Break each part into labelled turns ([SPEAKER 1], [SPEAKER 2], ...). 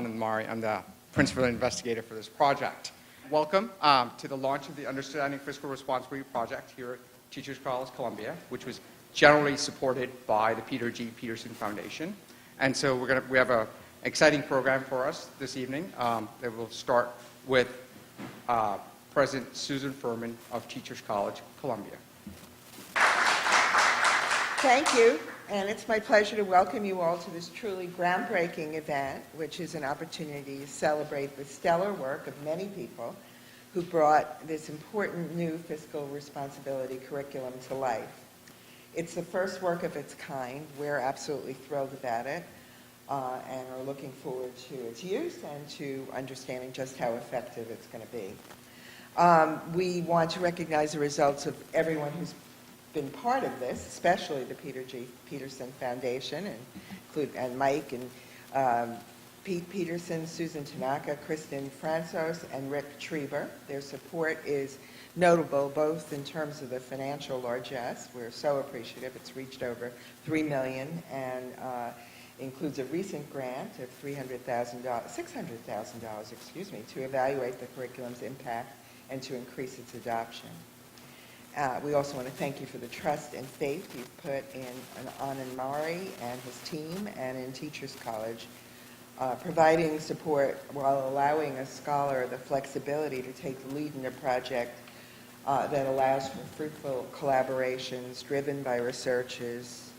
[SPEAKER 1] Anand Mari. I'm the principal investigator for this project. Welcome to the launch of the Understanding Fiscal Responsibility project here at Teachers College, Columbia, which was generally supported by the Peter G. Peterson Foundation. And so we have an exciting program for us this evening that will start with President Susan Furman of Teachers College, Columbia.
[SPEAKER 2] Thank you, and it's my pleasure to welcome you all to this truly groundbreaking event, which is an opportunity to celebrate the stellar work of many people who brought this important new fiscal responsibility curriculum to life. It's the first work of its kind. We're absolutely thrilled about it and are looking forward to its use and to understanding just how effective it's going to be. We want to recognize the results of everyone who's been part of this, especially the Peter G. Peterson Foundation, and Mike and Pete Peterson, Susan Tanaka, Kristen Fransos, and Rick Trieber. Their support is notable both in terms of the financial largesse. We're so appreciative. It's reached over $3 million and includes a recent grant of $600,000, excuse me, to evaluate the curriculum's impact and to increase its adoption. We also want to thank you for the trust and faith you've put in Anand Mari and his team and in Teachers College, providing support while allowing a scholar the flexibility to take the lead in a project that allows for fruitful collaborations driven by research is,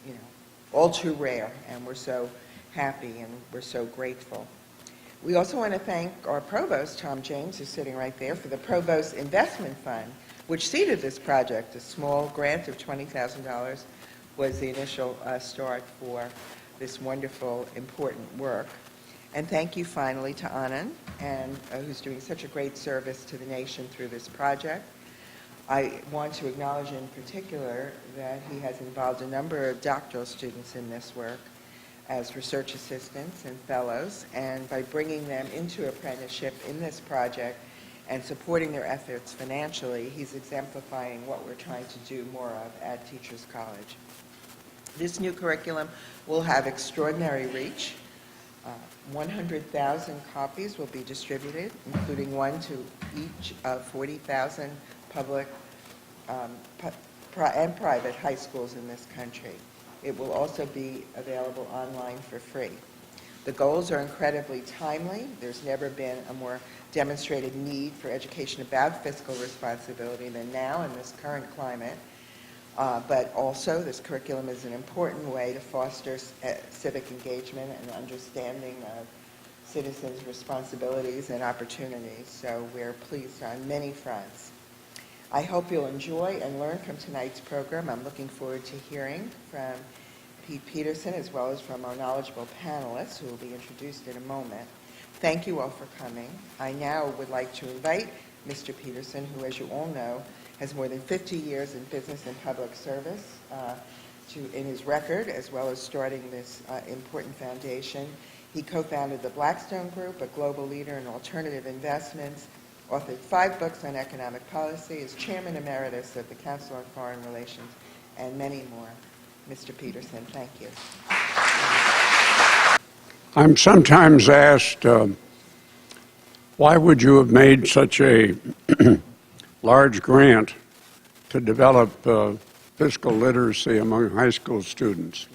[SPEAKER 2] all too rare, and we're so happy and we're so grateful. We also want to thank our provost, Tom James, who's sitting right there, for the Provost Investment Fund, which seeded this project. A small grant of $20,000 was the initial start for this wonderful, important work. And thank you finally to Anand, who's doing such a great service to the nation through this project. I want to acknowledge in particular that he has involved a number of doctoral students in this work as research assistants and fellows, and by bringing them into apprenticeship in this project and supporting their efforts financially, he's exemplifying what we're trying to do more of at Teachers College. This new curriculum will have extraordinary reach. 100,000 copies will be distributed, including one to each of 40,000 public and private high schools in this country. It will also be available online for free. The goals are incredibly timely. There's never been a more demonstrated need for education about fiscal responsibility than now in this current climate. But also, this curriculum is an important way to foster civic engagement and understanding of citizens' responsibilities and opportunities. So we're pleased on many fronts. I hope you'll enjoy and learn from tonight's program. I'm looking forward to hearing from Pete Peterson as well as from our knowledgeable panelists who will be introduced in a moment. Thank you all for coming. I now would like to invite Mr. Peterson, who, as you all know, has more than 50 years in business and public service in his record, as well as starting this important foundation. He co-founded the Blackstone Group, a global leader in alternative investments, authored 5 books on economic policy, is chairman emeritus of the Council on Foreign Relations, and many more. Mr. Peterson, thank you.
[SPEAKER 3] I'm sometimes asked, why would you have made such a large grant to develop fiscal literacy among high school students?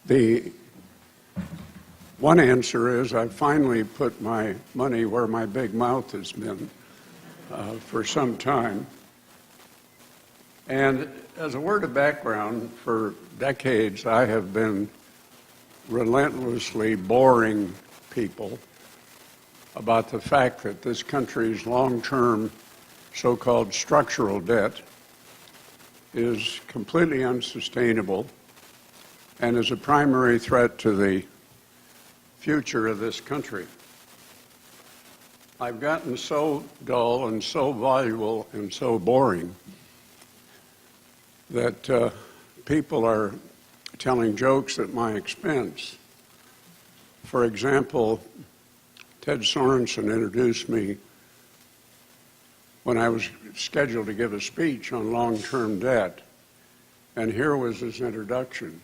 [SPEAKER 3] The one answer is I finally put my money where my big mouth has been for some time. And as a word of background, for decades I have been relentlessly boring people about the fact that this country's long-term so-called structural debt is completely unsustainable and is a primary threat to the future of this country. I've gotten so dull and so voluble and so boring that people are telling jokes at my expense. For example, Ted Sorensen introduced me when I was scheduled to give a speech on long-term debt, and here was his introduction.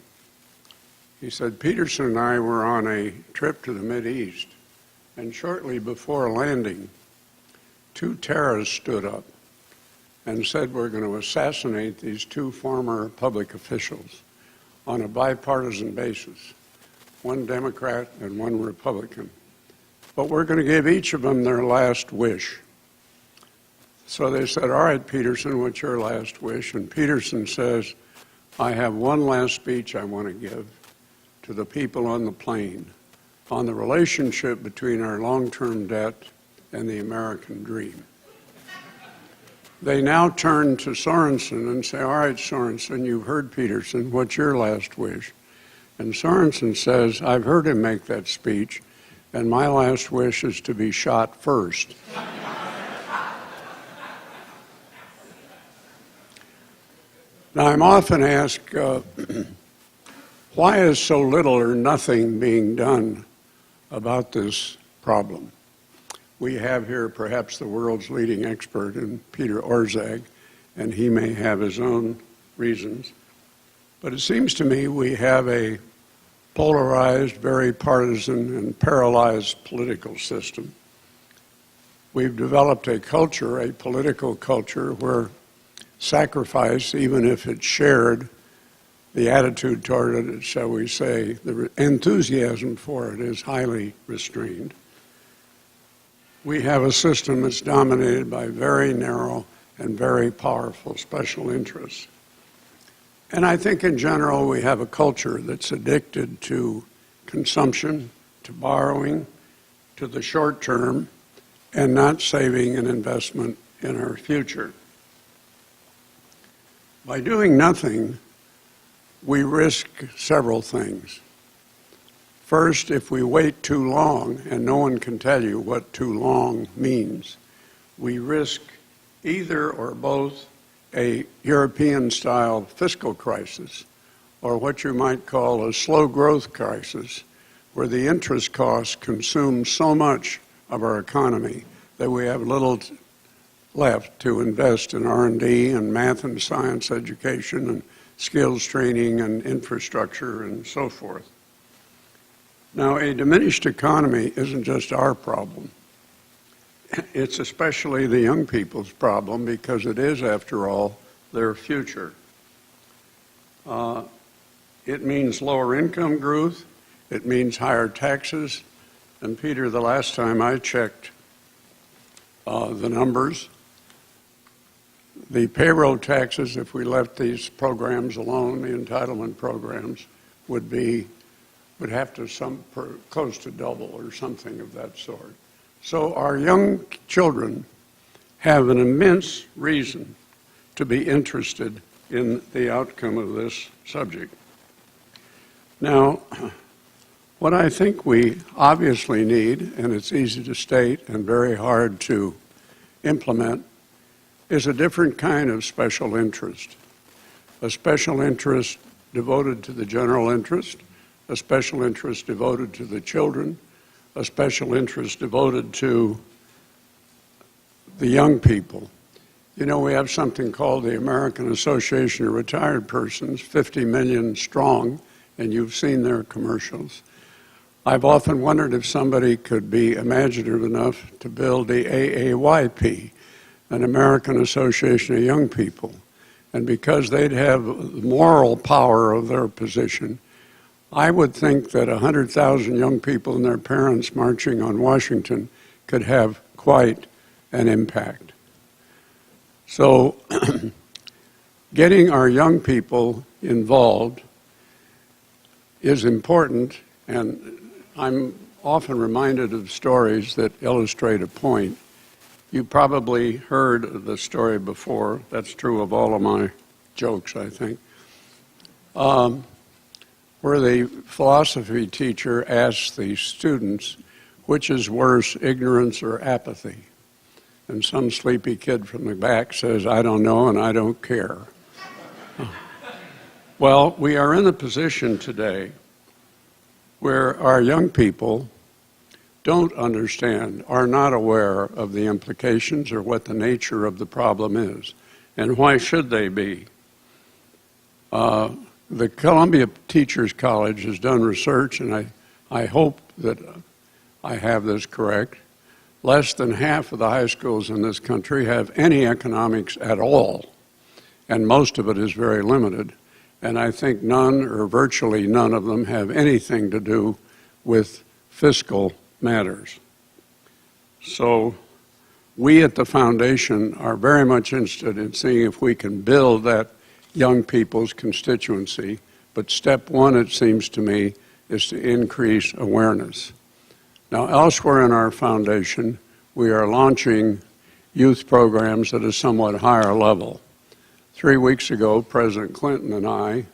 [SPEAKER 3] He said, Peterson and I were on a trip to the Mideast, and shortly before landing, 2 terrorists stood up and said, we're going to assassinate these 2 former public officials on a bipartisan basis, 1 Democrat and 1 Republican. But we're going to give each of them their last wish. So they said, all right, Peterson, what's your last wish? And Peterson says, I have one last speech I want to give to the people on the plane on the relationship between our long-term debt and the American dream. They now turn to Sorensen and say, all right, Sorensen, you've heard Peterson, what's your last wish? And Sorensen says, I've heard him make that speech, and my last wish is to be shot first. Now, I'm often asked, why is so little or nothing being done about this problem? We have here perhaps the world's leading expert in PETER ORSZAG, and he may have his own reasons. But it seems to me we have a polarized, very partisan, and paralyzed political system. We've developed a culture, a political culture, where sacrifice, even if it's shared, the attitude toward it, shall we say, the enthusiasm for it is highly restrained. We have a system that's dominated by very narrow and very powerful special interests. And I think in general we have a culture that's addicted to consumption, to borrowing, to the short term, and not saving an investment in our future. By doing nothing, we risk several things. First, if we wait too long, and no one can tell you what too long means, we risk either or both a European-style fiscal crisis, or what you might call a slow growth crisis, where the interest costs consume so much of our economy that we have little left to invest in R&D and math and science education and skills training and infrastructure and so forth. Now, a diminished economy isn't just our problem. It's especially the young people's problem because it is, after all, their future. It means lower income growth. It means higher taxes. And Peter, the last time I checked the numbers, the payroll taxes, if we left these programs alone, the entitlement programs, would have to close to double or something of that sort. So our young children have an immense reason to be interested in the outcome of this subject. Now, what I think we obviously need, and it's easy to state and very hard to implement, is a different kind of special interest. A special interest devoted to the general interest, a special interest devoted to the children, a special interest devoted to the young people. You know, we have something called the American Association of Retired Persons, 50 million strong, and you've seen their commercials. I've often wondered if somebody could be imaginative enough to build the AAYP, an American Association of Young People. And because they'd have moral power of their position, I would think that 100,000 young people and their parents marching on Washington could have quite an impact. So getting our young people involved is important, and I'm often reminded of stories that illustrate a point. You probably heard the story before. That's true of all of my jokes, I think. Where the philosophy teacher asks the students, which is worse, ignorance or apathy? And some sleepy kid from the back says, I don't know and I don't care. Well, we are in a position today where our young people don't understand, are not aware of the implications or what the nature of the problem is. And why should they be? The Columbia Teachers College has done research, and I hope that I have this correct. Less than half of the high schools in this country have any economics at all, and most of it is very limited. And I think none or virtually none of them have anything to do with fiscal matters. So we at the foundation are very much interested in seeing if we can build that young people's constituency, but step one, it seems to me, is to increase awareness. Now, elsewhere in our foundation, we are launching youth programs at a somewhat higher level. 3 weeks ago, President Clinton and I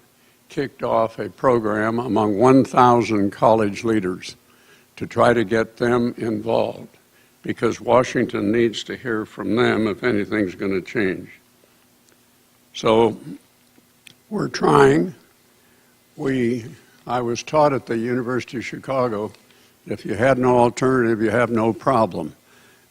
[SPEAKER 3] kicked off a program among 1,000 college leaders to try to get them involved, because Washington needs to hear from them if anything's going to change. So we're trying. I was taught at the University of Chicago, if you had no alternative, you have no problem.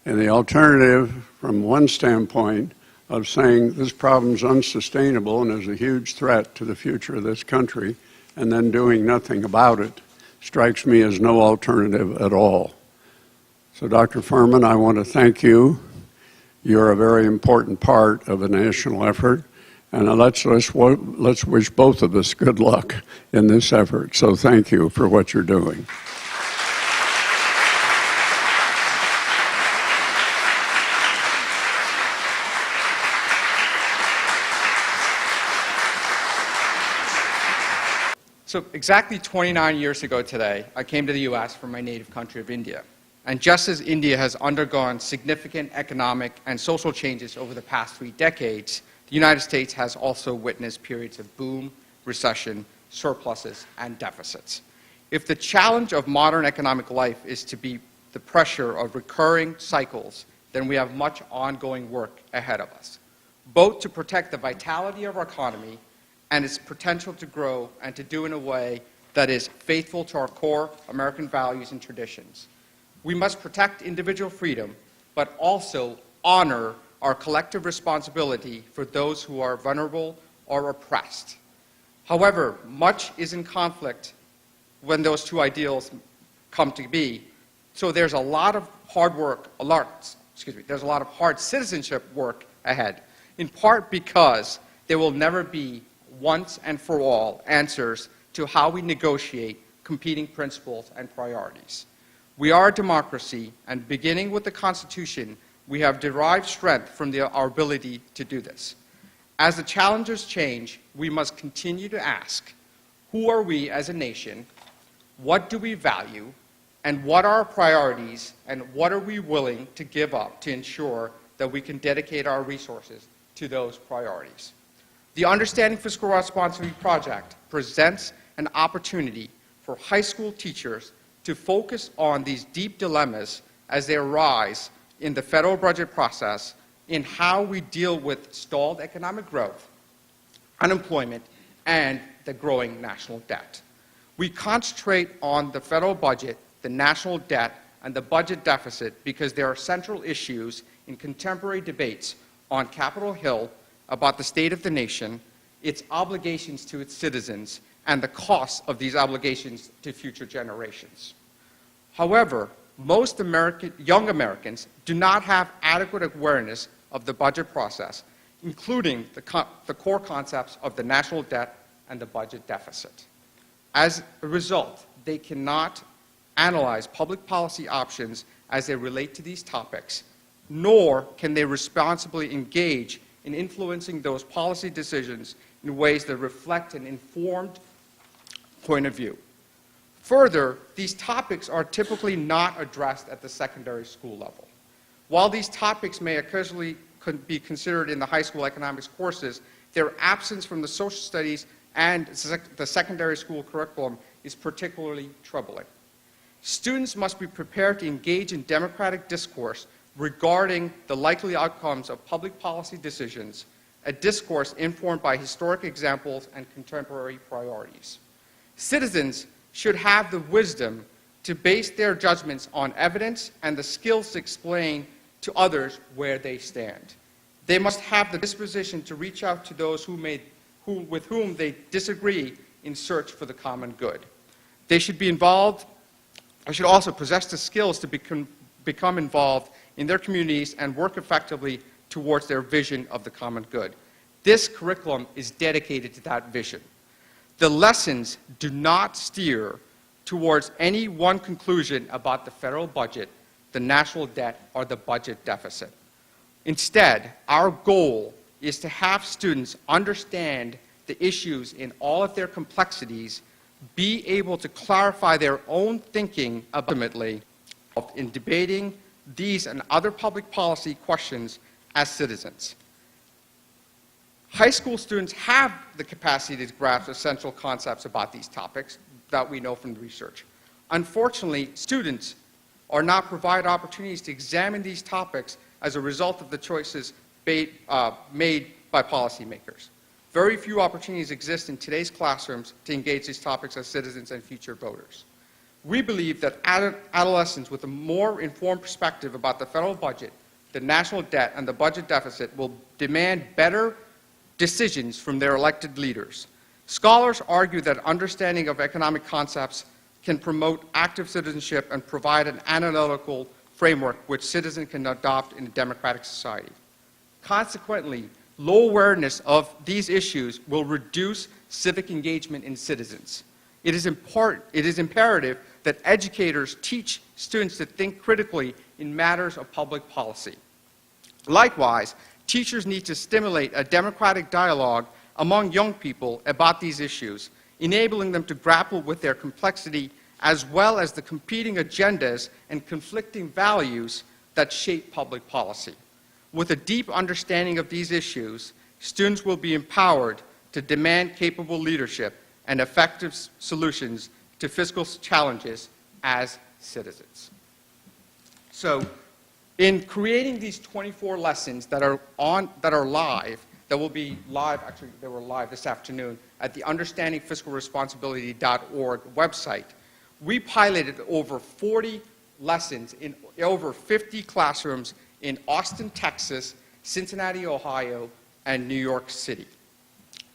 [SPEAKER 3] And the alternative, from one standpoint, of saying this problem's unsustainable and is a huge threat to the future of this country, and then doing nothing about it, strikes me as no alternative at all. So, Dr. Furman, I want to thank you. You're a very important part of the national effort, and let's wish both of us good luck in this effort. So thank you for what you're doing.
[SPEAKER 1] So exactly 29 years ago today, I came to the U.S. from my native country of India. And just as India has undergone significant economic and social changes over the past 3 decades, the United States has also witnessed periods of boom, recession, surpluses, and deficits. If the challenge of modern economic life is to be the pressure of recurring cycles, then we have much ongoing work ahead of us, both to protect the vitality of our economy and its potential to grow, and to do in a way that is faithful to our core American values and traditions. We must protect individual freedom, but also honor our collective responsibility for those who are vulnerable or oppressed. However, much is in conflict when those two ideals come to be, so there's a lot of hard work, there's a lot of hard citizenship work ahead, in part because there will never be once and for all answers to how we negotiate competing principles and priorities. We are a democracy, and beginning with the Constitution, we have derived strength from our ability to do this. As the challenges change, we must continue to ask, who are we as a nation, what do we value, and what are our priorities, and what are we willing to give up to ensure that we can dedicate our resources to those priorities. The Understanding Fiscal Responsibility Project presents an opportunity for high school teachers to focus on these deep dilemmas as they arise in the federal budget process, in how we deal with stalled economic growth, unemployment, and the growing national debt. We concentrate on the federal budget, the national debt, and the budget deficit because they are central issues in contemporary debates on Capitol Hill about the state of the nation, its obligations to its citizens, and the costs of these obligations to future generations. However, most young Americans do not have adequate awareness of the budget process, including the core concepts of the national debt and the budget deficit. As a result, they cannot analyze public policy options as they relate to these topics, nor can they responsibly engage in influencing those policy decisions in ways that reflect an informed point of view. Further, these topics are typically not addressed at the secondary school level. While these topics may occasionally be considered in the high school economics courses, their absence from the social studies and the secondary school curriculum is particularly troubling. Students must be prepared to engage in democratic discourse regarding the likely outcomes of public policy decisions, a discourse informed by historic examples and contemporary priorities. Citizens should have the wisdom to base their judgments on evidence and the skills to explain to others where they stand. They must have the disposition to reach out to those who may with whom they disagree in search for the common good. They should be involved, they should also possess the skills to become involved in their communities and work effectively towards their vision of the common good. This curriculum is dedicated to that vision. The lessons do not steer towards any one conclusion about the federal budget, the national debt, or the budget deficit. Instead, our goal is to have students understand the issues in all of their complexities, be able to clarify their own thinking ultimately in debating these and other public policy questions as citizens. High school students have the capacity to grasp essential concepts about these topics that we know from the research. Unfortunately, students are not provided opportunities to examine these topics as a result of the choices made by policymakers. Very few opportunities exist in today's classrooms to engage these topics as citizens and future voters. We believe that adolescents with a more informed perspective about the federal budget, the national debt, and the budget deficit will demand better decisions from their elected leaders. Scholars argue that understanding of economic concepts can promote active citizenship and provide an analytical framework which citizens can adopt in a democratic society. Consequently, low awareness of these issues will reduce civic engagement in citizens. It is imperative that educators teach students to think critically in matters of public policy. Likewise, teachers need to stimulate a democratic dialogue among young people about these issues, enabling them to grapple with their complexity as well as the competing agendas and conflicting values that shape public policy. With a deep understanding of these issues, students will be empowered to demand capable leadership and effective solutions to fiscal challenges as citizens. So, in creating these 24 lessons that are live, that will be live, actually they were live this afternoon at the understandingfiscalresponsibility.org website, we piloted over 40 lessons in over 50 classrooms in Austin, Texas, Cincinnati, Ohio, and New York City.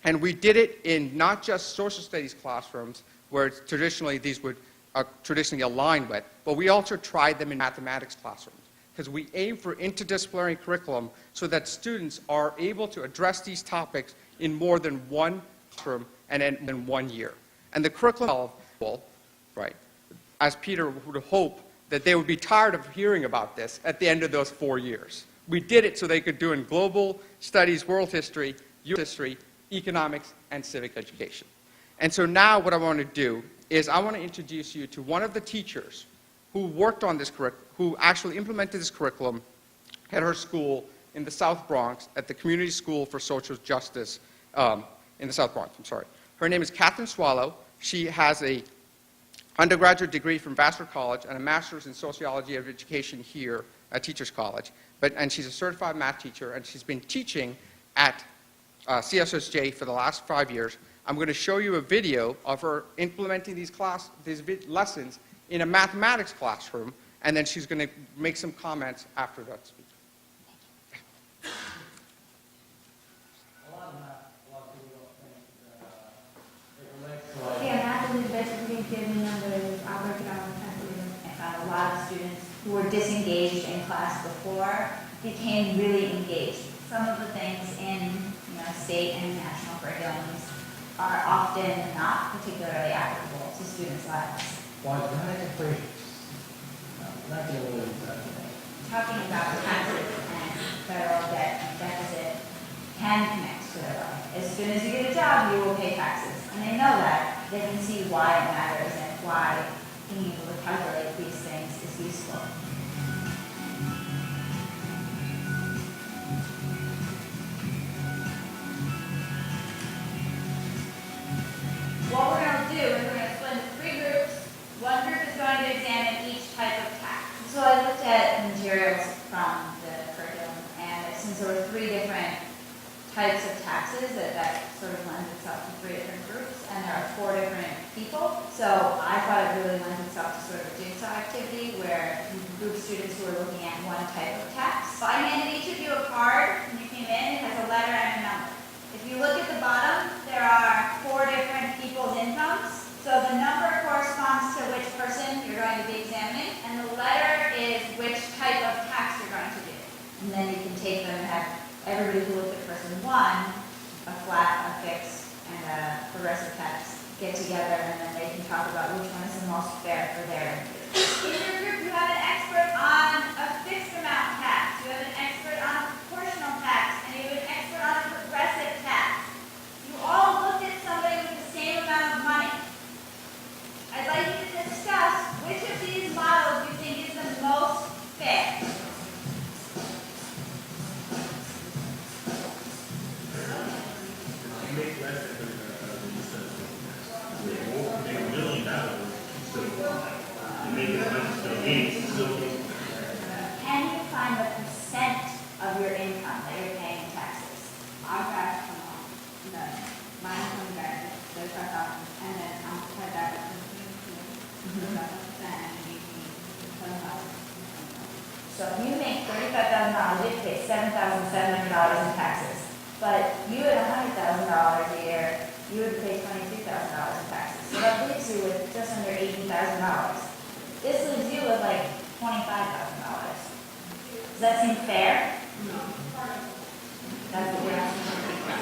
[SPEAKER 1] And we did it in not just social studies classrooms, where traditionally these would traditionally align with, but we also tried them in mathematics classrooms, because we aim for interdisciplinary curriculum so that students are able to address these topics in more than one classroom and in 1 year. And the curriculum, right, as Peter would hope that they would be tired of hearing about this at the end of those 4 years. We did it so they could do in global studies, world history, U.S. history, economics, and civic education. And so now what I want to do is I want to introduce you to one of the teachers who worked on this curriculum, who actually implemented this curriculum at her school in the South Bronx, at the Community School for Social Justice in the South Bronx, I'm sorry. Her name is Catherine Swallow. She has a undergraduate degree from Vassar College and a master's in sociology of education here at Teachers College. And she's a certified math teacher, and she's been teaching at CSSJ for the last 5 years. I'm going to show you a video of her implementing these lessons in a mathematics classroom, and then she's going to make some comments after that speech.
[SPEAKER 4] Yeah, math is basically given numbers. I'll break it down. I found a lot of students who were disengaged in class before became really engaged. Some of the things in state and national curriculums are often not particularly applicable to students' lives.
[SPEAKER 5] Quadratic equations. Not dealing with that.
[SPEAKER 4] Talking about taxes and federal debt and deficit can connect to their life. As soon as you get a job, you will pay taxes. And they know that. They can see why it matters and why being able to calculate these things is useful. What we're going to do is we're going to split into 3 groups. One group is going to examine each type of tax. So I looked at materials from the curriculum, and since there were 3 different types of taxes, that sort of lends itself to 3 different groups, and there are 4 different people. So I thought it really lends itself to sort of a jigsaw activity where you can group students who are looking at one type of tax. So I handed each of you a card when you came in. It has a letter and a number. If you look at the bottom, everybody who looked at person one, a flat, a fixed, and a progressive tax, get together and then they can talk about which one is the most fair for their needs. In your group, you have an expert on a fixed amount tax, you have an expert on a proportional tax, and you have an expert on a progressive tax. You all looked at somebody with the same amount of money. I'd like you to discuss which of these models you think is the most fair. Can you find the percent of your income that you're paying in taxes?
[SPEAKER 6] I've got some, no, mine comes back, there's our thousand, and then I'm put that up to
[SPEAKER 4] So if you make $35,000, you have to pay $7,700 in taxes. But you at $100,000 a year, you would pay $22,000 in taxes. So that leaves you with just under $18,000. This leaves you with like $25,000. Does that seem fair?
[SPEAKER 6] No.
[SPEAKER 4] That's what we're asking for.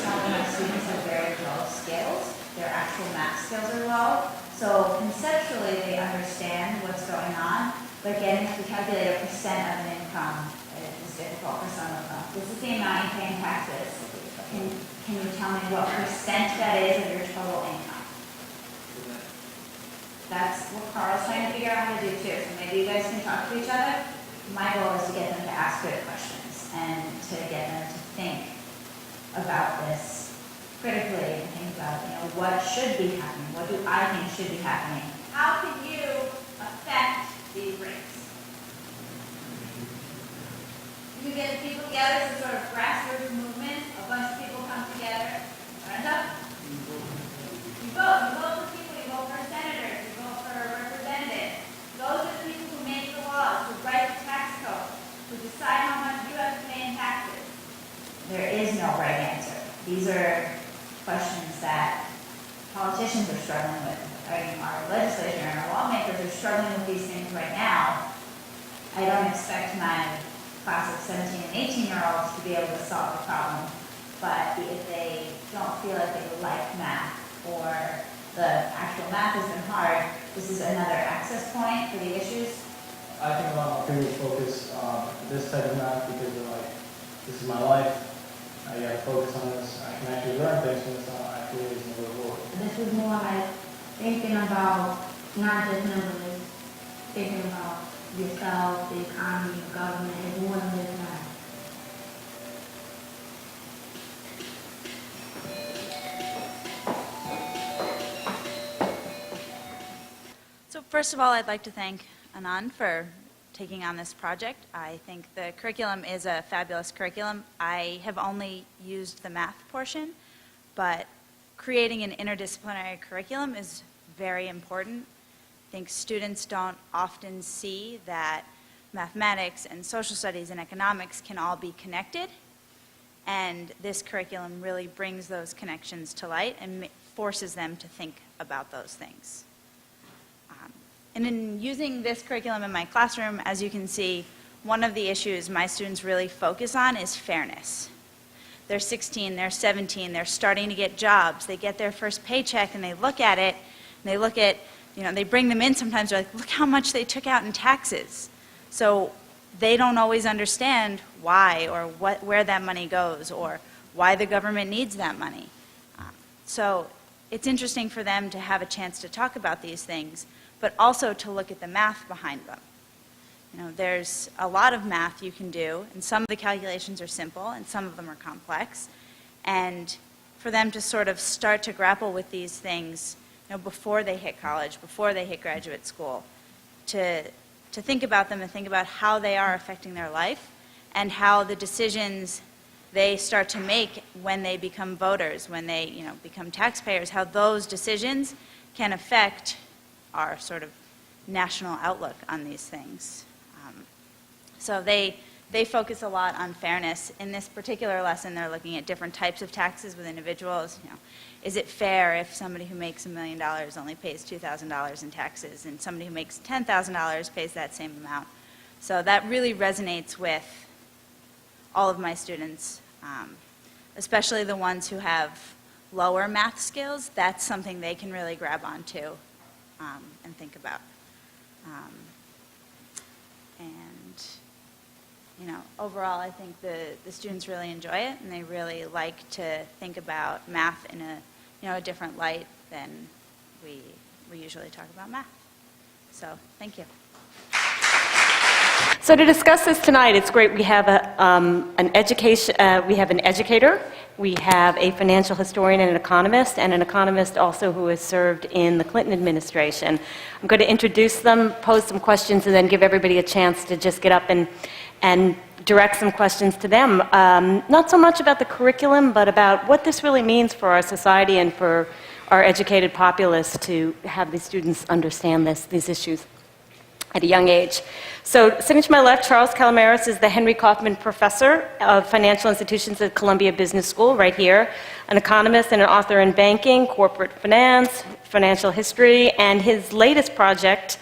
[SPEAKER 4] Some of my students have very low skills. Their actual math skills are low. So conceptually, they understand what's going on. But getting to calculate a percent of an income is difficult for some of them. This is the amount you pay in taxes. Can you tell me what percent that is of your total income? That's what Carl's trying to figure out how to do too. So maybe you guys can talk to each other. My goal is to get them to ask good questions and to get them to think about this critically and think about, what should be happening? What do I think should be happening? How can you affect these rates? You get people together, some sort of grassroots movement, a bunch of people come together, Brenda? You vote for people, you vote for senators, you vote for representatives. Those are the people who make the laws, who write the tax code, who decide how much you have to pay in taxes. There is no right answer. These are questions that politicians are struggling with. Our legislature and our lawmakers are struggling with these things right now. I don't expect my class of 17 and 18-year-olds to be able to solve the problem, but if they don't feel like they like math or the actual math has been hard, this is another access point for the issues.
[SPEAKER 5] I think a lot more people focus on this type of math because they're like, this is my life, I gotta focus on this, I can actually learn things from this, I feel it's no reward.
[SPEAKER 6] This was more like thinking about not just numbers, thinking about yourself, the economy, the government, it's more than just math.
[SPEAKER 4] So first of all, I'd like to thank Anand for taking on this project. I think the curriculum is a fabulous curriculum. I have only used the math portion, but creating an interdisciplinary curriculum is very important. I think students don't often see that mathematics and social studies and economics can all be connected, and this curriculum really brings those connections to light and forces them to think about those things. And in using this curriculum in my classroom, as you can see, one of the issues my students really focus on is fairness. They're 16, they're 17, they're starting to get jobs, they get their first paycheck and they look at it, and they look at, they bring them in sometimes, they're like, look how much they took out in taxes. So they don't always understand why or where that money goes or why the government needs that money. So it's interesting for them to have a chance to talk about these things, but also to look at the math behind them. There's a lot of math you can do, and some of the calculations are simple, and some of them are complex. And for them to sort of start to grapple with these things, before they hit college, before they hit graduate school, to think about them and think about how they are affecting their life and how the decisions they start to make when they become voters, when they become taxpayers, how those decisions can affect our sort of national outlook on these things. So they focus a lot on fairness. In this particular lesson, they're looking at different types of taxes with individuals. Is it fair if somebody who makes $1 million only pays $2,000 in taxes and somebody who makes $10,000 pays that same amount? So that really resonates with all of my students, especially the ones who have lower math skills, that's something they can really grab onto and think about. And, you know, overall, I think the students really enjoy it, and they really like to think about math in a, you know, a different light than we usually talk about math. So, thank you.
[SPEAKER 7] So to discuss this tonight, it's great. We have an educator, we have a financial historian and an economist also who has served in the Clinton administration. I'm going to introduce them, pose some questions, and then give everybody a chance to just get up and direct some questions to them. Not so much about the curriculum, but about what this really means for our society and for our educated populace to have these students understand these issues at a young age. So sitting to my left, Charles Calomiriis is the Henry Kaufman Professor of Financial Institutions at Columbia Business School, right here, an economist and an author in banking, corporate finance, financial history, and his latest project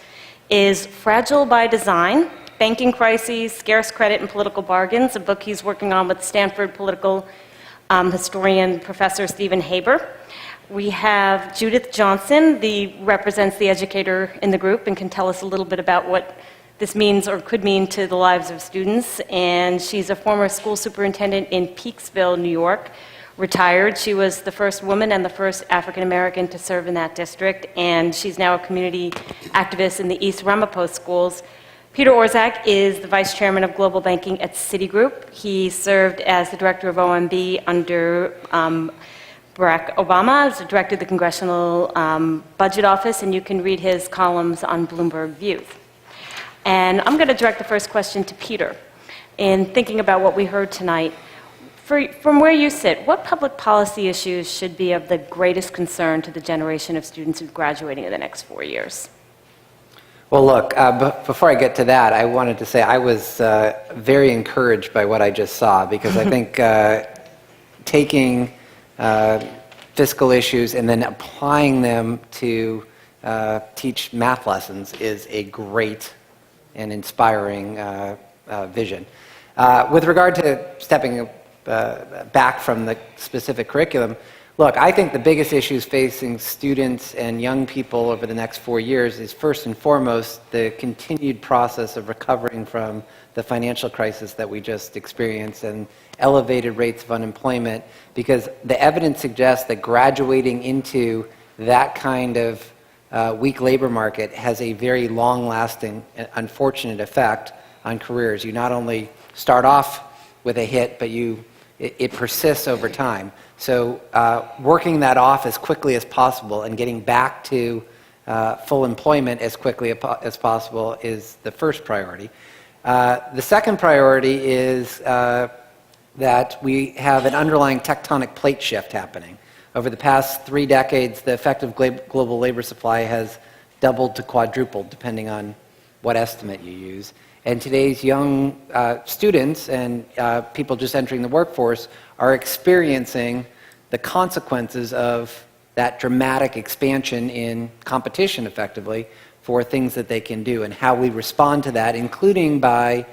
[SPEAKER 7] is Fragile by Design, Banking Crises, Scarce Credit, and Political Bargains, a book he's working on with Stanford political historian Professor Stephen Haber. We have Judith Johnson, represents the educator in the group and can tell us a little bit about what this means or could mean to the lives of students. And she's a former school superintendent in Peekskill, New York, retired. She was the first woman and the first African American to serve in that district, and she's now a community activist in the East Ramapo schools. Peter Orszag is the vice chairman of global banking at Citigroup. He served as the director of OMB under Barack Obama, as the director of the Congressional Budget Office, and you can read his columns on Bloomberg View. And I'm going to direct the first question to Peter. In thinking about what we heard tonight, from where you sit, what public policy issues should be of the greatest concern to the generation of students who are graduating in the next 4 years?
[SPEAKER 8] Well, look, before I get to that, I wanted to say I was very encouraged by what I just saw, because I think taking fiscal issues and then applying them to teach math lessons is a great and inspiring vision. With regard to stepping back from the specific curriculum, look, I think the biggest issues facing students and young people over the next 4 years is first and foremost the continued process of recovering from the financial crisis that we just experienced and elevated rates of unemployment, because the evidence suggests that graduating into that kind of weak labor market has a very long-lasting, unfortunate effect on careers. You not only start off with a hit, but it persists over time. So working that off as quickly as possible and getting back to full employment as quickly as possible is the first priority. The second priority is that we have an underlying tectonic plate shift happening. Over the past 3 decades, the effective global labor supply has doubled to quadrupled, depending on what estimate you use. And today's young students and people just entering the workforce are experiencing the consequences of that dramatic expansion in competition, effectively, for things that they can do, and how we respond to that, including by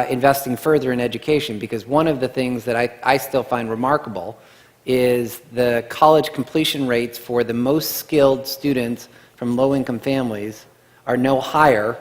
[SPEAKER 8] investing further in education. Because one of the things that I still find remarkable is the college completion rates for the most skilled students from low-income families are no higher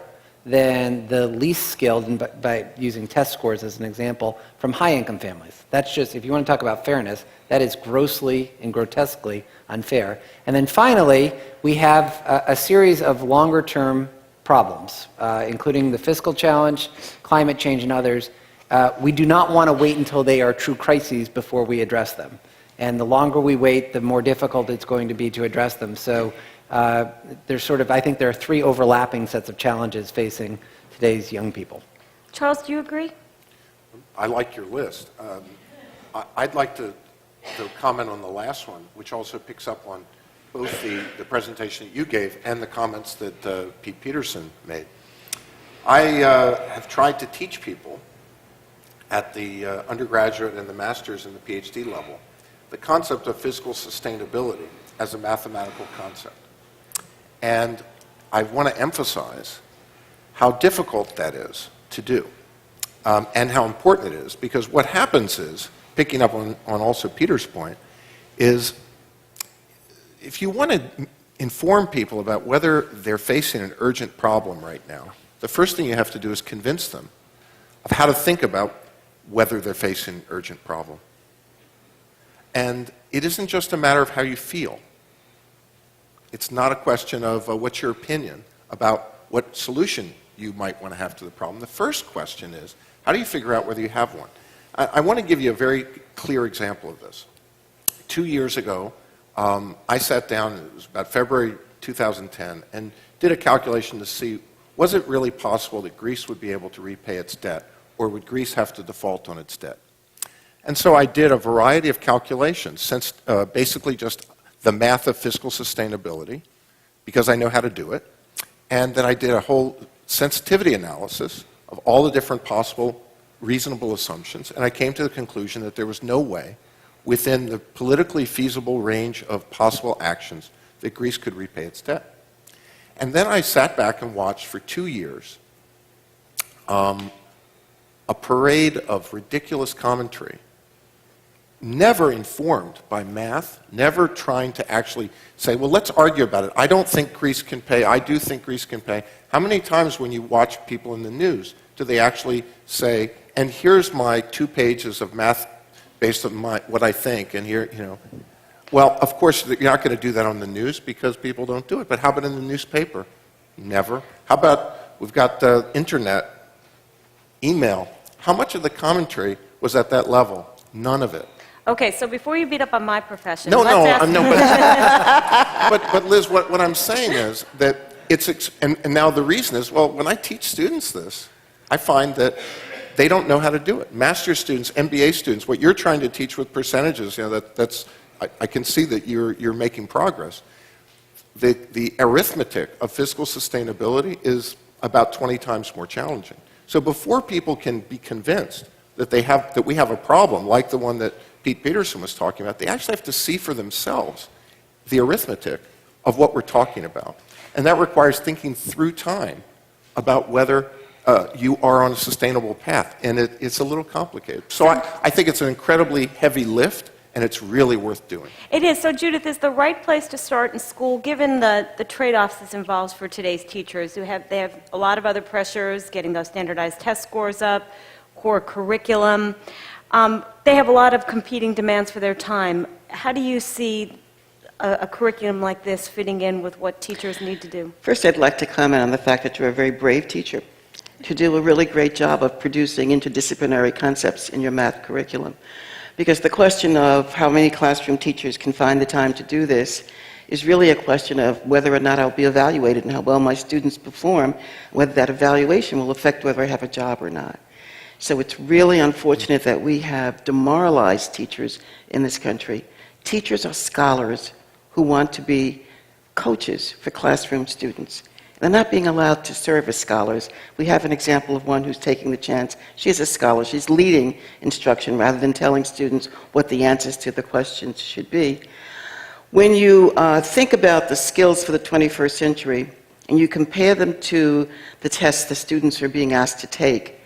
[SPEAKER 8] than the least skilled, and by using test scores as an example, from high-income families. That's just, if you want to talk about fairness, that is grossly and grotesquely unfair. And then finally, we have a series of longer-term problems, including the fiscal challenge, climate change, and others. We do not want to wait until they are true crises before we address them. And the longer we wait, the more difficult it's going to be to address them. So there's I think there are 3 overlapping sets of challenges facing today's young people.
[SPEAKER 7] Charles, do you agree?
[SPEAKER 9] I like your list. I'd like to comment on the last one, which also picks up on both the presentation that you gave and the comments that Pete Peterson made. I have tried to teach people at the undergraduate and the master's and the PhD level the concept of fiscal sustainability as a mathematical concept. And I want to emphasize how difficult that is to do. and how important it is. Because what happens is, picking up on also Peter's point, is if you want to inform people about whether they're facing an urgent problem right now, the first thing you have to do is convince them of how to think about whether they're facing an urgent problem. And it isn't just a matter of how you feel. It's not a question of what's your opinion about what solution you might want to have to the problem. The first question is, how do you figure out whether you have one? I want to give you a very clear example of this. 2 years ago, I sat down, it was about February 2010, and did a calculation to see, was it really possible that Greece would be able to repay its debt, or would Greece have to default on its debt? And so I did a variety of calculations, since basically just the math of fiscal sustainability, because I know how to do it, and then I did a whole sensitivity analysis of all the different possible reasonable assumptions, and I came to the conclusion that there was no way within the politically feasible range of possible actions that Greece could repay its debt. And then I sat back and watched for 2 years a parade of ridiculous commentary, never informed by math, never trying to actually say, well, let's argue about it. I don't think Greece can pay. I do think Greece can pay. How many times when you watch people in the news do they actually say, and here's my 2 pages of math based on what I think, and here, you know. Well, of course, you're not going to do that on the news because people don't do it. But how about in the newspaper? Never. How about, we've got the internet, email. How much of the commentary was at that level? None of it.
[SPEAKER 7] Okay, so before you beat up on my profession,
[SPEAKER 9] No,
[SPEAKER 7] let's
[SPEAKER 9] but Liz, what I'm saying is that it's, and now the reason is, well, when I teach students this, I find that they don't know how to do it. Master's students, MBA students, what you're trying to teach with percentages, you know, that's I can see that you're making progress. The arithmetic of fiscal sustainability is about 20 times more challenging. So before people can be convinced that we have a problem like the one that Pete Peterson was talking about, they actually have to see for themselves the arithmetic of what we're talking about. And that requires thinking through time about whether you are on a sustainable path. And it's a little complicated. So I think it's an incredibly heavy lift, and it's really worth doing.
[SPEAKER 7] It is. So, Judith, is the right place to start in school, given the trade-offs this involves for today's teachers they have a lot of other pressures, getting those standardized test scores up, core curriculum. They have a lot of competing demands for their time. How do you see a curriculum like this fitting in with what teachers need to do?
[SPEAKER 10] First, I'd like to comment on the fact that you're a very brave teacher to do a really great job of producing interdisciplinary concepts in your math curriculum. Because the question of how many classroom teachers can find the time to do this is really a question of whether or not I'll be evaluated and how well my students perform, whether that evaluation will affect whether I have a job or not. So it's really unfortunate that we have demoralized teachers in this country. Teachers are scholars who want to be coaches for classroom students. They're not being allowed to serve as scholars. We have an example of one who's taking the chance. She's a scholar. She's leading instruction rather than telling students what the answers to the questions should be. When you think about the skills for the 21st century and you compare them to the tests the students are being asked to take,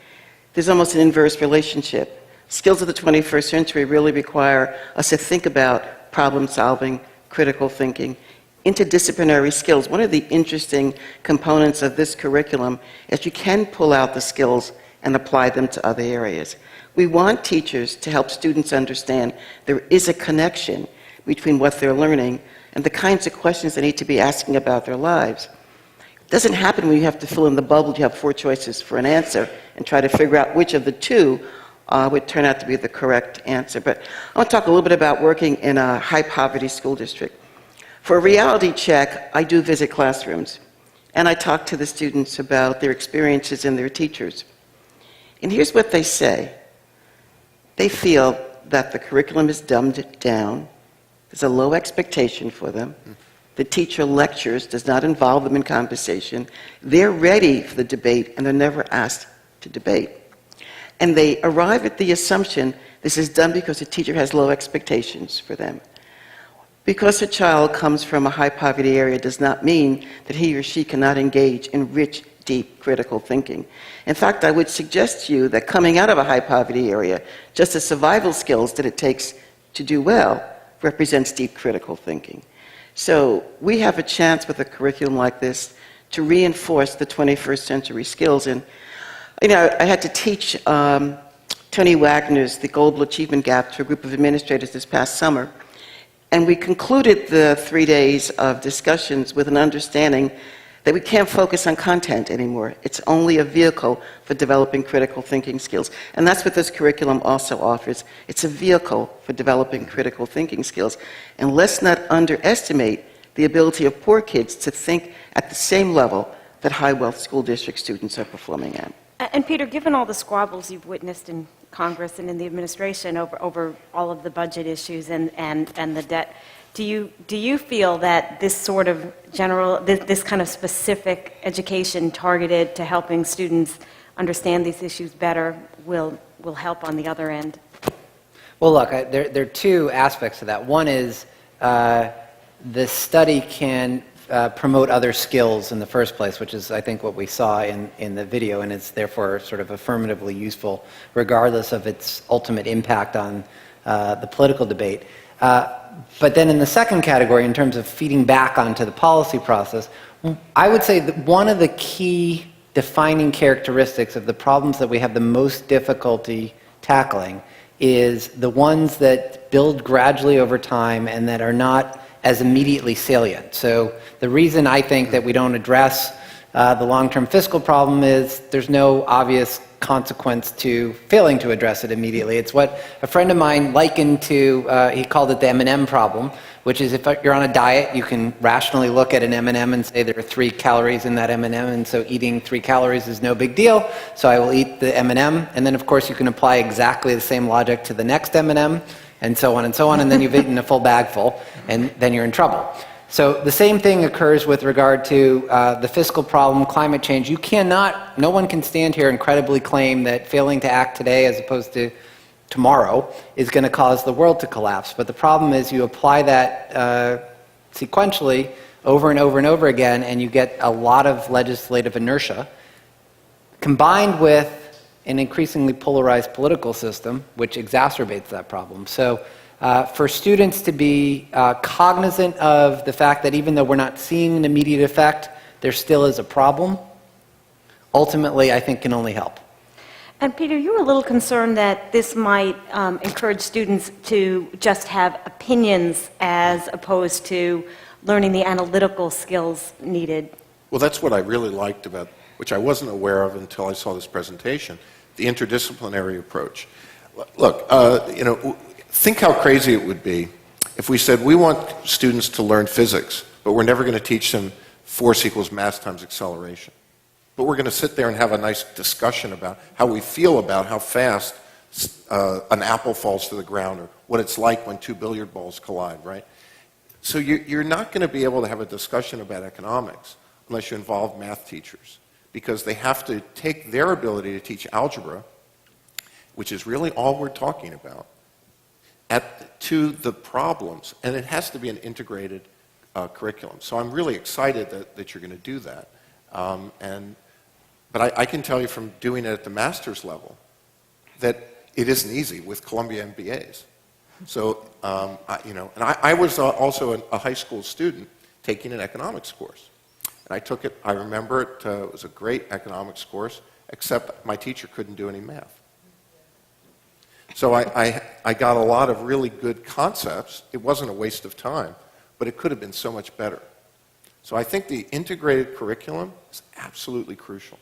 [SPEAKER 10] there's almost an inverse relationship. Skills of the 21st century really require us to think about problem solving, critical thinking, interdisciplinary skills. One of the interesting components of this curriculum is you can pull out the skills and apply them to other areas. We want teachers to help students understand there is a connection between what they're learning and the kinds of questions they need to be asking about their lives. It doesn't happen when you have to fill in the bubble, you have 4 choices for an answer and try to figure out which of the 2 would turn out to be the correct answer. But I want to talk a little bit about working in a high-poverty school district. For a reality check, I do visit classrooms, and I talk to the students about their experiences and their teachers. And here's what they say. They feel that the curriculum is dumbed down, there's a low expectation for them, the teacher lectures, does not involve them in conversation, they're ready for the debate, and they're never asked to debate. And they arrive at the assumption this is done because the teacher has low expectations for them. Because a child comes from a high-poverty area does not mean that he or she cannot engage in rich, deep critical thinking. In fact, I would suggest to you that coming out of a high poverty area, just the survival skills that it takes to do well represents deep critical thinking. So we have a chance with a curriculum like this to reinforce the 21st century skills. And, you know, I had to teach Tony Wagner's The Global Achievement Gap to a group of administrators this past summer. And we concluded the 3 days of discussions with an understanding that we can't focus on content anymore. It's only a vehicle for developing critical thinking skills. And that's what this curriculum also offers. It's a vehicle for developing critical thinking skills. And let's not underestimate the ability of poor kids to think at the same level that high-wealth school district students are performing at.
[SPEAKER 7] And Peter, given all the squabbles you've witnessed in Congress and in the administration over all of the budget issues and the debt, do you feel that this sort of this kind of specific education targeted to helping students understand these issues better will help on the other end?
[SPEAKER 8] Well, look, there are two aspects to that. One is the study can promote other skills in the first place, which is, I think, what we saw in the video, and it's therefore sort of affirmatively useful, regardless of its ultimate impact on the political debate. But then in the second category, in terms of feeding back onto the policy process, I would say that one of the key defining characteristics of the problems that we have the most difficulty tackling is the ones that build gradually over time and that are not as immediately salient. So the reason I think that we don't address the long-term fiscal problem is there's no obvious consequence to failing to address it immediately. It's what a friend of mine likened to, he called it the M&M problem, which is if you're on a diet, you can rationally look at an M&M and say there are 3 calories in that M&M, and so eating 3 calories is no big deal, so I will eat the M&M. And then, of course, you can apply exactly the same logic to the next M&M, and so on, and then you've eaten a full bag full, and then you're in trouble. So the same thing occurs with regard to the fiscal problem, climate change. No one can stand here and credibly claim that failing to act today as opposed to tomorrow is going to cause the world to collapse. But the problem is you apply that sequentially over and over and over again, and you get a lot of legislative inertia, combined with an increasingly polarized political system, which exacerbates that problem. So for students to be cognizant of the fact that even though we're not seeing an immediate effect, there still is a problem, ultimately I think can only help.
[SPEAKER 7] And Peter, you were a little concerned that this might encourage students to just have opinions as opposed to learning the analytical skills needed.
[SPEAKER 9] Well, that's what I really liked about, which I wasn't aware of until I saw this presentation, the interdisciplinary approach. Look, think how crazy it would be if we said we want students to learn physics, but we're never going to teach them force equals mass times acceleration. But we're going to sit there and have a nice discussion about how we feel about how fast an apple falls to the ground or what it's like when 2 billiard balls collide, right? So you're not going to be able to have a discussion about economics unless you involve math teachers, because they have to take their ability to teach algebra, which is really all we're talking about, to the problems, and it has to be an integrated curriculum. So I'm really excited that you're going to do that. But I can tell you from doing it at the master's level that it isn't easy with Columbia MBAs. So, and I was also a high school student taking an economics course. And I took it, I remember it was a great economics course, except my teacher couldn't do any math. So I got a lot of really good concepts. It wasn't a waste of time, but it could have been so much better. So I think the integrated curriculum is absolutely crucial.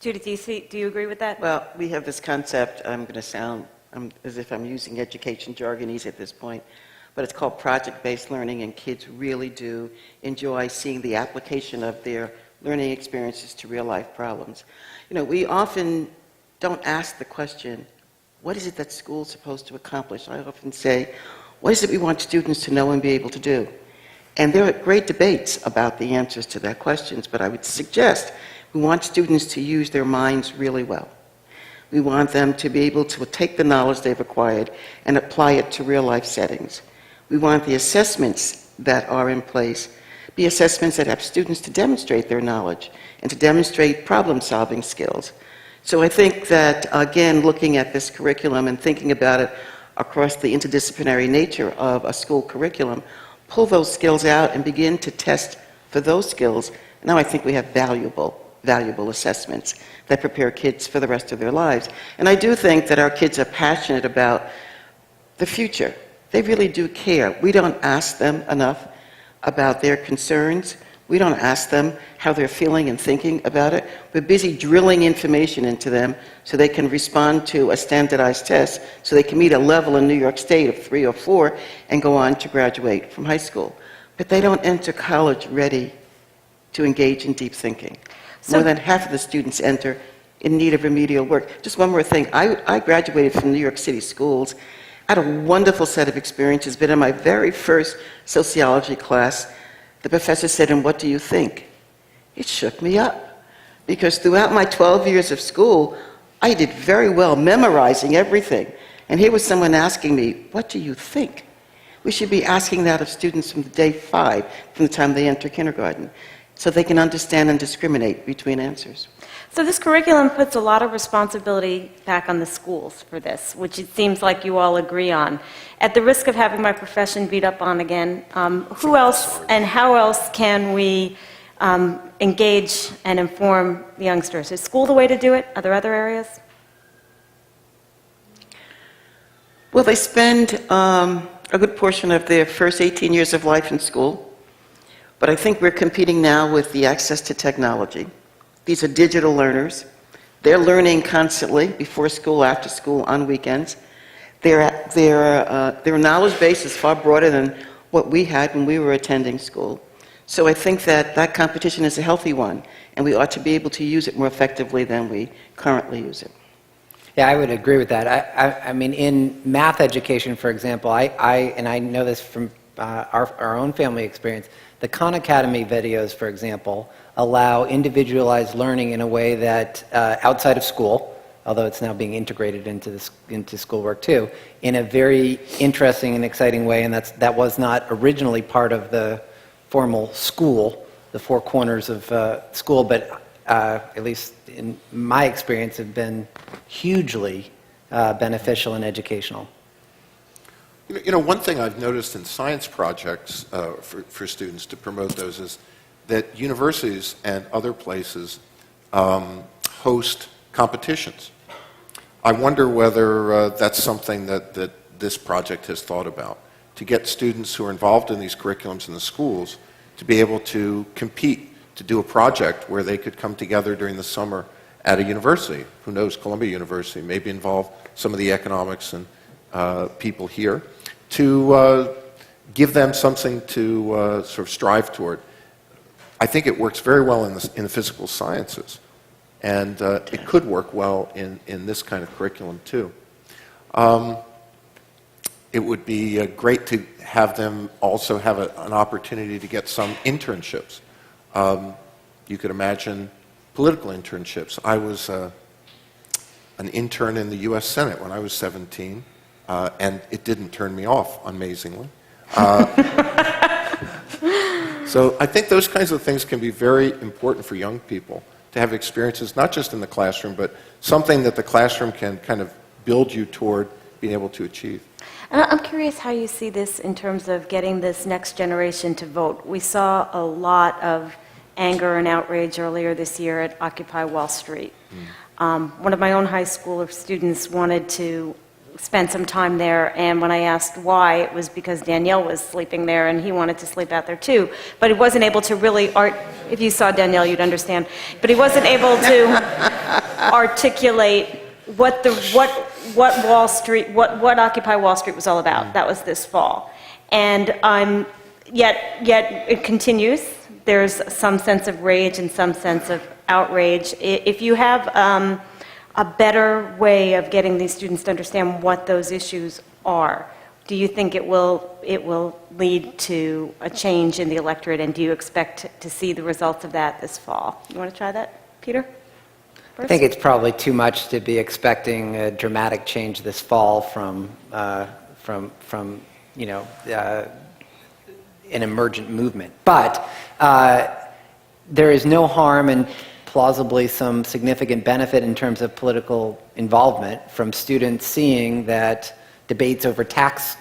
[SPEAKER 7] Judith, do you agree with that?
[SPEAKER 10] Well, we have this concept, I'm going to sound as if I'm using education jargonese at this point, but it's called project-based learning, and kids really do enjoy seeing the application of their learning experiences to real-life problems. We often don't ask the question, what is it that school's supposed to accomplish? I often say, what is it we want students to know and be able to do? And there are great debates about the answers to that questions, but I would suggest we want students to use their minds really well. We want them to be able to take the knowledge they've acquired and apply it to real-life settings. We want the assessments that are in place be assessments that have students to demonstrate their knowledge and to demonstrate problem-solving skills. So I think that, again, looking at this curriculum and thinking about it across the interdisciplinary nature of a school curriculum, pull those skills out and begin to test for those skills. Now I think we have valuable assessments that prepare kids for the rest of their lives. And I do think that our kids are passionate about the future. They really do care. We don't ask them enough about their concerns. We don't ask them how they're feeling and thinking about it. We're busy drilling information into them so they can respond to a standardized test, so they can meet a level in New York State of 3 or 4 and go on to graduate from high school. But they don't enter college ready to engage in deep thinking. More than half of the students enter in need of remedial work. Just one more thing. I graduated from New York City schools. I had a wonderful set of experiences, but in my very first sociology class, the professor said, "And what do you think?" It shook me up, because throughout my 12 years of school, I did very well memorizing everything. And here was someone asking me, "What do you think?" We should be asking that of students from day 5, from the time they enter kindergarten, so they can understand and discriminate between answers.
[SPEAKER 7] So this curriculum puts a lot of responsibility back on the schools for this, which it seems like you all agree on. At the risk of having my profession beat up on again, who else and how else can we engage and inform the youngsters? Is school the way to do it? Are there other areas?
[SPEAKER 10] Well, they spend a good portion of their first 18 years of life in school, but I think we're competing now with the access to technology. These are digital learners. They're learning constantly, before school, after school, on weekends. Their knowledge base is far broader than what we had when we were attending school. So I think that that competition is a healthy one, and we ought to be able to use it more effectively than we currently use it.
[SPEAKER 8] Yeah, I would agree with that. I mean, in math education, for example, I know this from our own family experience, the Khan Academy videos, for example, allow individualized learning in a way that outside of school, although it's now being integrated into schoolwork too, in a very interesting and exciting way, and that was not originally part of the formal school, the 4 corners of school, but at least in my experience, have been hugely beneficial and educational.
[SPEAKER 9] You know, one thing I've noticed in science projects for students to promote those is that universities and other places host competitions. I wonder whether that's something that this project has thought about, to get students who are involved in these curriculums in the schools to be able to compete, to do a project where they could come together during the summer at a university. Who knows, Columbia University, maybe involve some of the economics and people here, to give them something to sort of strive toward. I think it works very well in the physical sciences, and it could work well in this kind of curriculum too. It would be great to have them also have an opportunity to get some internships. You could imagine political internships. I was an intern in the U.S. Senate when I was 17, and it didn't turn me off, amazingly. So I think those kinds of things can be very important for young people, to have experiences not just in the classroom, but something that the classroom can kind of build you toward being able to achieve.
[SPEAKER 7] I'm curious how you see this in terms of getting this next generation to vote. We saw a lot of anger and outrage earlier this year at Occupy Wall Street. One of my own high school students wanted to spend some time there, and when I asked why, it was because Danielle was sleeping there and he wanted to sleep out there too. But he wasn't able to really if you saw Danielle, you'd understand. But he wasn't able to articulate what Wall Street, what Occupy Wall Street was all about. That was this fall. And yet it continues. There's some sense of rage and some sense of outrage. If you have a better way of getting these students to understand what those issues are, do you think it will lead to a change in the electorate, and do you expect to see the results of that this fall? You want to try that, Peter?
[SPEAKER 8] I think it's probably too much to be expecting a dramatic change this fall from an emergent movement. But there is no harm and plausibly some significant benefit in terms of political involvement from students seeing that debates over tax,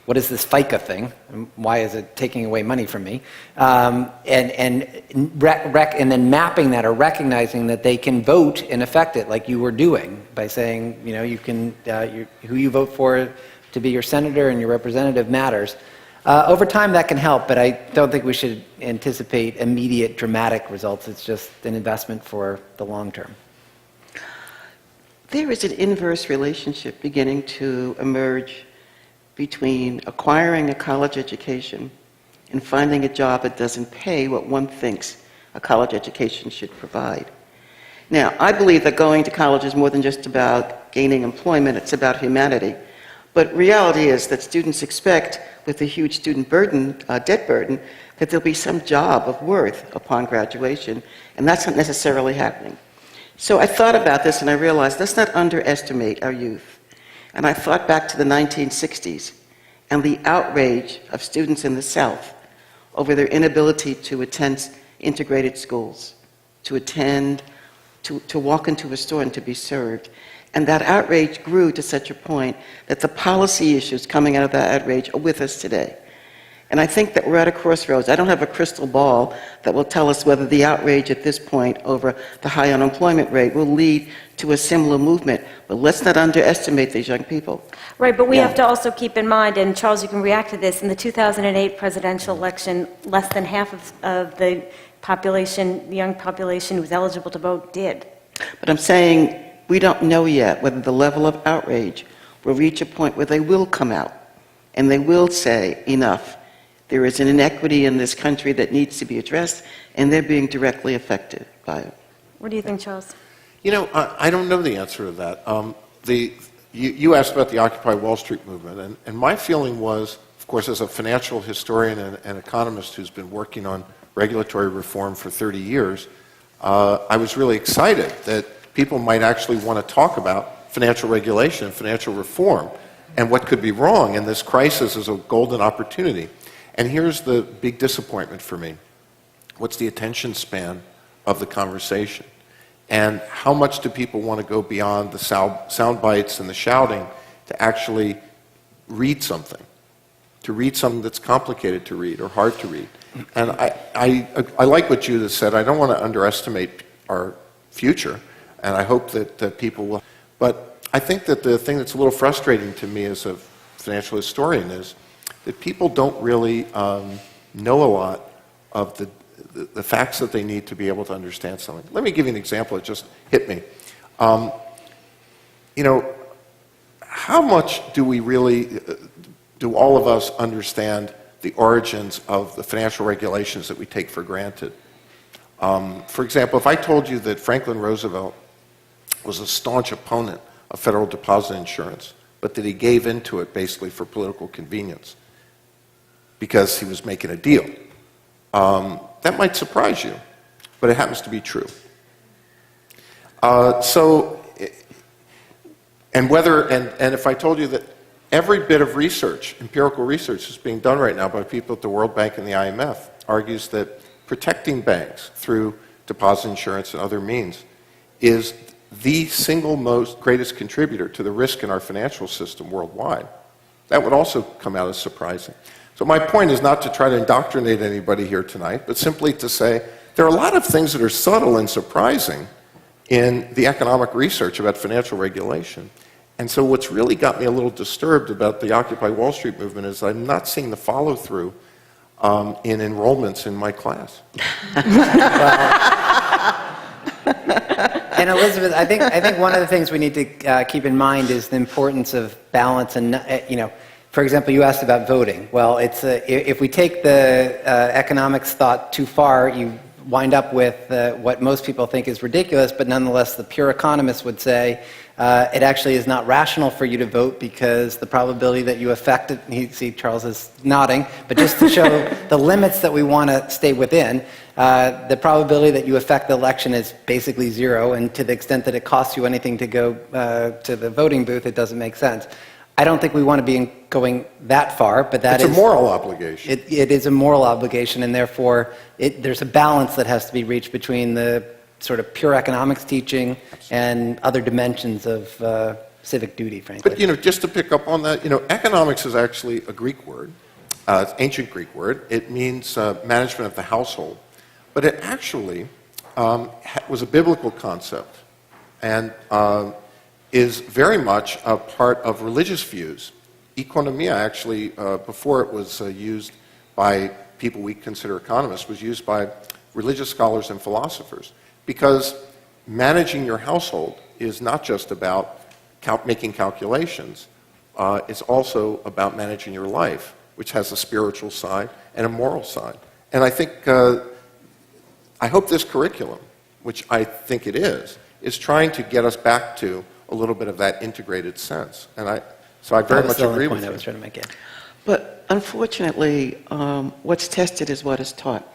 [SPEAKER 8] what is this FICA thing? Why is it taking away money from me? And then mapping that or recognizing that they can vote and affect it like you were doing by saying, you can, who you vote for to be your senator and your representative matters. Over time that can help, but I don't think we should anticipate immediate dramatic results. It's just an investment for the long term.
[SPEAKER 10] There is an inverse relationship beginning to emerge between acquiring a college education and finding a job that doesn't pay what one thinks a college education should provide. Now, I believe that going to college is more than just about gaining employment, it's about humanity. But reality is that students expect, with the huge student burden, debt burden, that there'll be some job of worth upon graduation, and that's not necessarily happening. So I thought about this and I realized let's not underestimate our youth. And I thought back to the 1960s and the outrage of students in the South over their inability to attend integrated schools, to walk into a store and to be served. And that outrage grew to such a point that the policy issues coming out of that outrage are with us today. And I think that we're at a crossroads. I don't have a crystal ball that will tell us whether the outrage at this point over the high unemployment rate will lead to a similar movement. But let's not underestimate these young people.
[SPEAKER 7] Right, but we have to also keep in mind, and Charles, you can react to this, in the 2008 presidential election, less than half of the population, the young population who was eligible to vote did.
[SPEAKER 10] But I'm saying we don't know yet whether the level of outrage will reach a point where they will come out and they will say, enough. There is an inequity in this country that needs to be addressed, and they're being directly affected by it.
[SPEAKER 7] What do you think, Charles?
[SPEAKER 9] I don't know the answer to that. You asked about the Occupy Wall Street movement, and my feeling was, of course, as a financial historian and economist who's been working on regulatory reform for 30 years, I was really excited that people might actually want to talk about financial regulation and financial reform and what could be wrong, and this crisis is a golden opportunity. And here's the big disappointment for me. What's the attention span of the conversation? And how much do people want to go beyond the sound bites and the shouting to actually read something? To read something that's complicated to read or hard to read. And I like what Judith said. I don't want to underestimate our future, and I hope that people will. But I think that the thing that's a little frustrating to me as a financial historian is that people don't really know a lot of the facts that they need to be able to understand something. Let me give you an example. It just hit me. How much do we really, do all of us understand the origins of the financial regulations that we take for granted? For example, if I told you that Franklin Roosevelt was a staunch opponent of federal deposit insurance, but that he gave into it basically for political convenience because he was making a deal, that might surprise you, but it happens to be true. And if I told you that every bit of research, empirical research that's being done right now by people at the World Bank and the IMF argues that protecting banks through deposit insurance and other means is the single most greatest contributor to the risk in our financial system worldwide, that would also come out as surprising. So my point is not to try to indoctrinate anybody here tonight, but simply to say there are a lot of things that are subtle and surprising in the economic research about financial regulation. And so what's really got me a little disturbed about the Occupy Wall Street movement is I'm not seeing the follow-through in enrollments in my class.
[SPEAKER 8] And Elizabeth, I think one of the things we need to keep in mind is the importance of balance. And for example, you asked about voting. Well, if we take the economics thought too far, you wind up with what most people think is ridiculous, but nonetheless, the pure economists would say it actually is not rational for you to vote because the probability that you affect it, you see Charles is nodding, but just to show the limits that we want to stay within, the probability that you affect the election is basically zero, and to the extent that it costs you anything to go to the voting booth, it doesn't make sense. I don't think we want to be going that far, but that
[SPEAKER 9] It's
[SPEAKER 8] is...
[SPEAKER 9] a moral obligation.
[SPEAKER 8] It is a moral obligation, and therefore there's a balance that has to be reached between the sort of pure economics teaching and other dimensions of civic duty, frankly.
[SPEAKER 9] But, just to pick up on that, economics is actually a Greek word. It's an ancient Greek word. It means management of the household. But it actually was a biblical concept and is very much a part of religious views. Economia actually, before it was used by people we consider economists, was used by religious scholars and philosophers. Because managing your household is not just about making calculations. It's also about managing your life, which has a spiritual side and a moral side. And I think, I hope this curriculum, which I think it is trying to get us back to a little bit of that integrated sense. And so I very much agree with you.
[SPEAKER 8] I was trying to make it.
[SPEAKER 10] But unfortunately, what's tested is what is taught.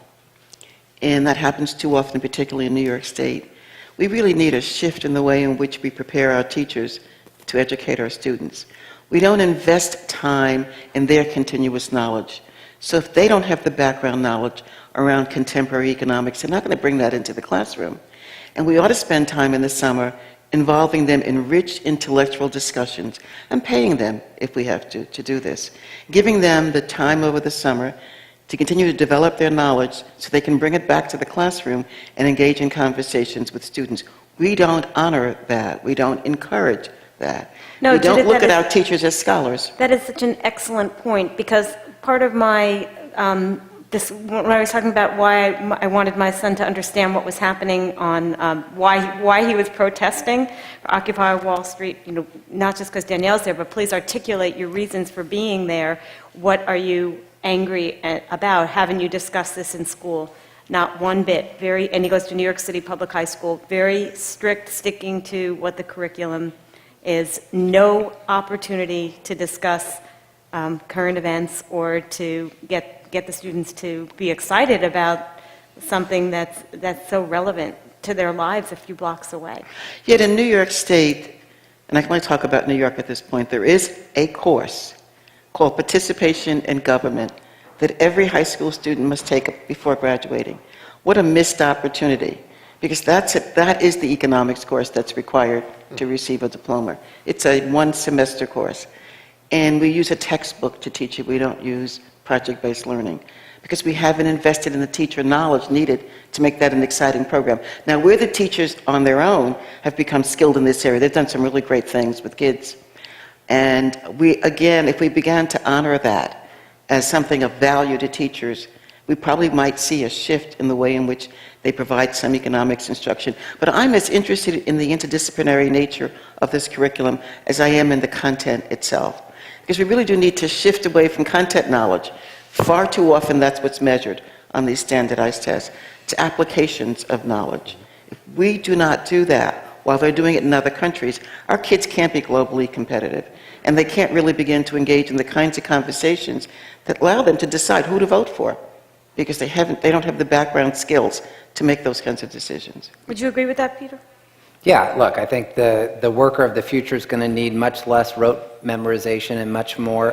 [SPEAKER 10] And that happens too often, particularly in New York State. We really need a shift in the way in which we prepare our teachers to educate our students. We don't invest time in their continuous knowledge. So if they don't have the background knowledge around contemporary economics, they're not going to bring that into the classroom. And we ought to spend time in the summer involving them in rich intellectual discussions and paying them, if we have to do this. Giving them the time over the summer to continue to develop their knowledge so they can bring it back to the classroom and engage in conversations with students. We don't honor that. We don't encourage that.
[SPEAKER 7] No,
[SPEAKER 10] we don't
[SPEAKER 7] Judith,
[SPEAKER 10] look at our teachers as scholars.
[SPEAKER 7] That is such an excellent point, because part of my, when I was talking about why I wanted my son to understand what was happening on, why he was protesting for Occupy Wall Street, not just because Danielle's there, but please articulate your reasons for being there. What are you angry about? Haven't you discussed this in school? Not one bit. And he goes to New York City Public High School, very strict, sticking to what the curriculum is. No opportunity to discuss current events or to get the students to be excited about something that's so relevant to their lives a few blocks away.
[SPEAKER 10] Yet in New York State, and I can only talk about New York at this point, there is a course called Participation in Government that every high school student must take before graduating. What a missed opportunity, because that is the economics course that's required to receive a diploma. It's a one-semester course. And we use a textbook to teach it. We don't use project-based learning, because we haven't invested in the teacher knowledge needed to make that an exciting program. Now, where the teachers on their own have become skilled in this area, they've done some really great things with kids. And if we began to honor that as something of value to teachers, we probably might see a shift in the way in which they provide some economics instruction. But I'm as interested in the interdisciplinary nature of this curriculum as I am in the content itself. Because we really do need to shift away from content knowledge. Far too often that's what's measured on these standardized tests, to applications of knowledge. If we do not do that while they're doing it in other countries, our kids can't be globally competitive. And they can't really begin to engage in the kinds of conversations that allow them to decide who to vote for, because they don't have the background skills to make those kinds of decisions.
[SPEAKER 7] Would you agree with that, Peter?
[SPEAKER 8] Yeah, look, I think the worker of the future is going to need much less rote memorization and much more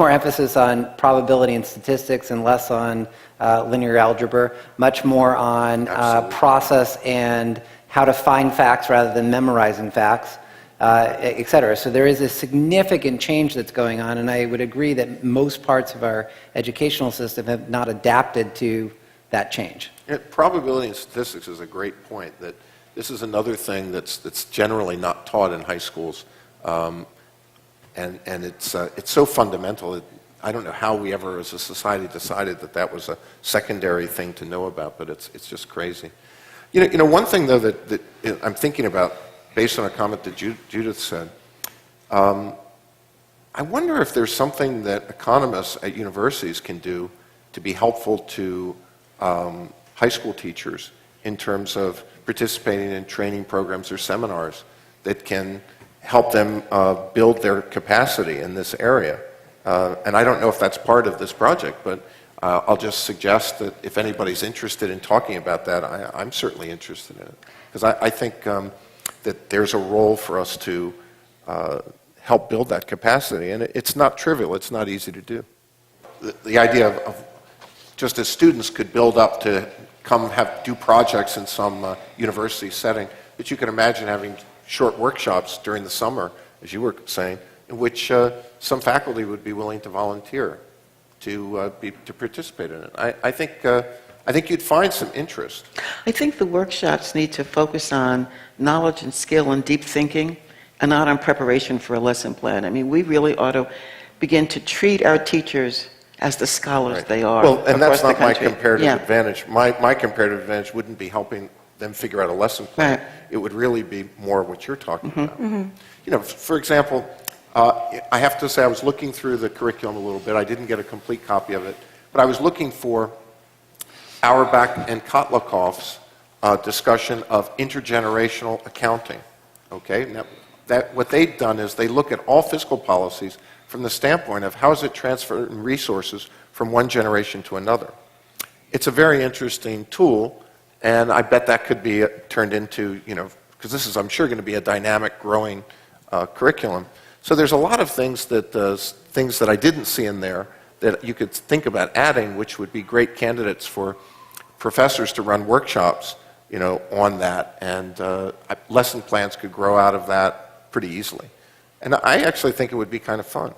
[SPEAKER 8] emphasis on probability and statistics and less on linear algebra, much more on process and how to find facts rather than memorizing facts, et cetera. So there is a significant change that's going on, and I would agree that most parts of our educational system have not adapted to that change.
[SPEAKER 9] Probability and statistics is a great point. That this is another thing that's generally not taught in high schools, and it's so fundamental. I don't know how we ever, as a society, decided that was a secondary thing to know about, but it's just crazy. One thing though that I'm thinking about, based on a comment that Judith said, I wonder if there's something that economists at universities can do to be helpful to high school teachers in terms of participating in training programs or seminars that can help them build their capacity in this area. And I don't know if that's part of this project, but I'll just suggest that if anybody's interested in talking about that, I'm certainly interested in it. Because I think that there's a role for us to help build that capacity. And it's not trivial. It's not easy to do. The idea of just as students could build up to come do projects in some university setting, but you can imagine having short workshops during the summer, as you were saying, in which some faculty would be willing to volunteer to participate in it. I think you'd find some interest.
[SPEAKER 10] I think the workshops need to focus on knowledge and skill and deep thinking and not on preparation for a lesson plan. I mean, we really ought to begin to treat our teachers as the scholars
[SPEAKER 9] Right.
[SPEAKER 10] they are.
[SPEAKER 9] Well, and that's
[SPEAKER 10] across
[SPEAKER 9] not
[SPEAKER 10] the
[SPEAKER 9] my
[SPEAKER 10] country.
[SPEAKER 9] comparative
[SPEAKER 10] Yeah.
[SPEAKER 9] advantage. My comparative advantage wouldn't be helping them figure out a lesson plan.
[SPEAKER 10] Right.
[SPEAKER 9] It would really be more what you're talking about. You know, for example, I have to say I was looking through the curriculum a little bit. I didn't get a complete copy of it, but I was looking for Auerbach and Kotlakoff's discussion of intergenerational accounting. Okay, now what they've done is they look at all fiscal policies from the standpoint of how is it transferring resources from one generation to another. It's a very interesting tool, and I bet that could be turned into, you know, because this is, I'm sure, going to be a dynamic, growing curriculum. So there's a lot of things that I didn't see in there that you could think about adding, which would be great candidates for professors to run workshops, you know, on that, and lesson plans could grow out of that pretty easily. And I actually think it would be kind of fun.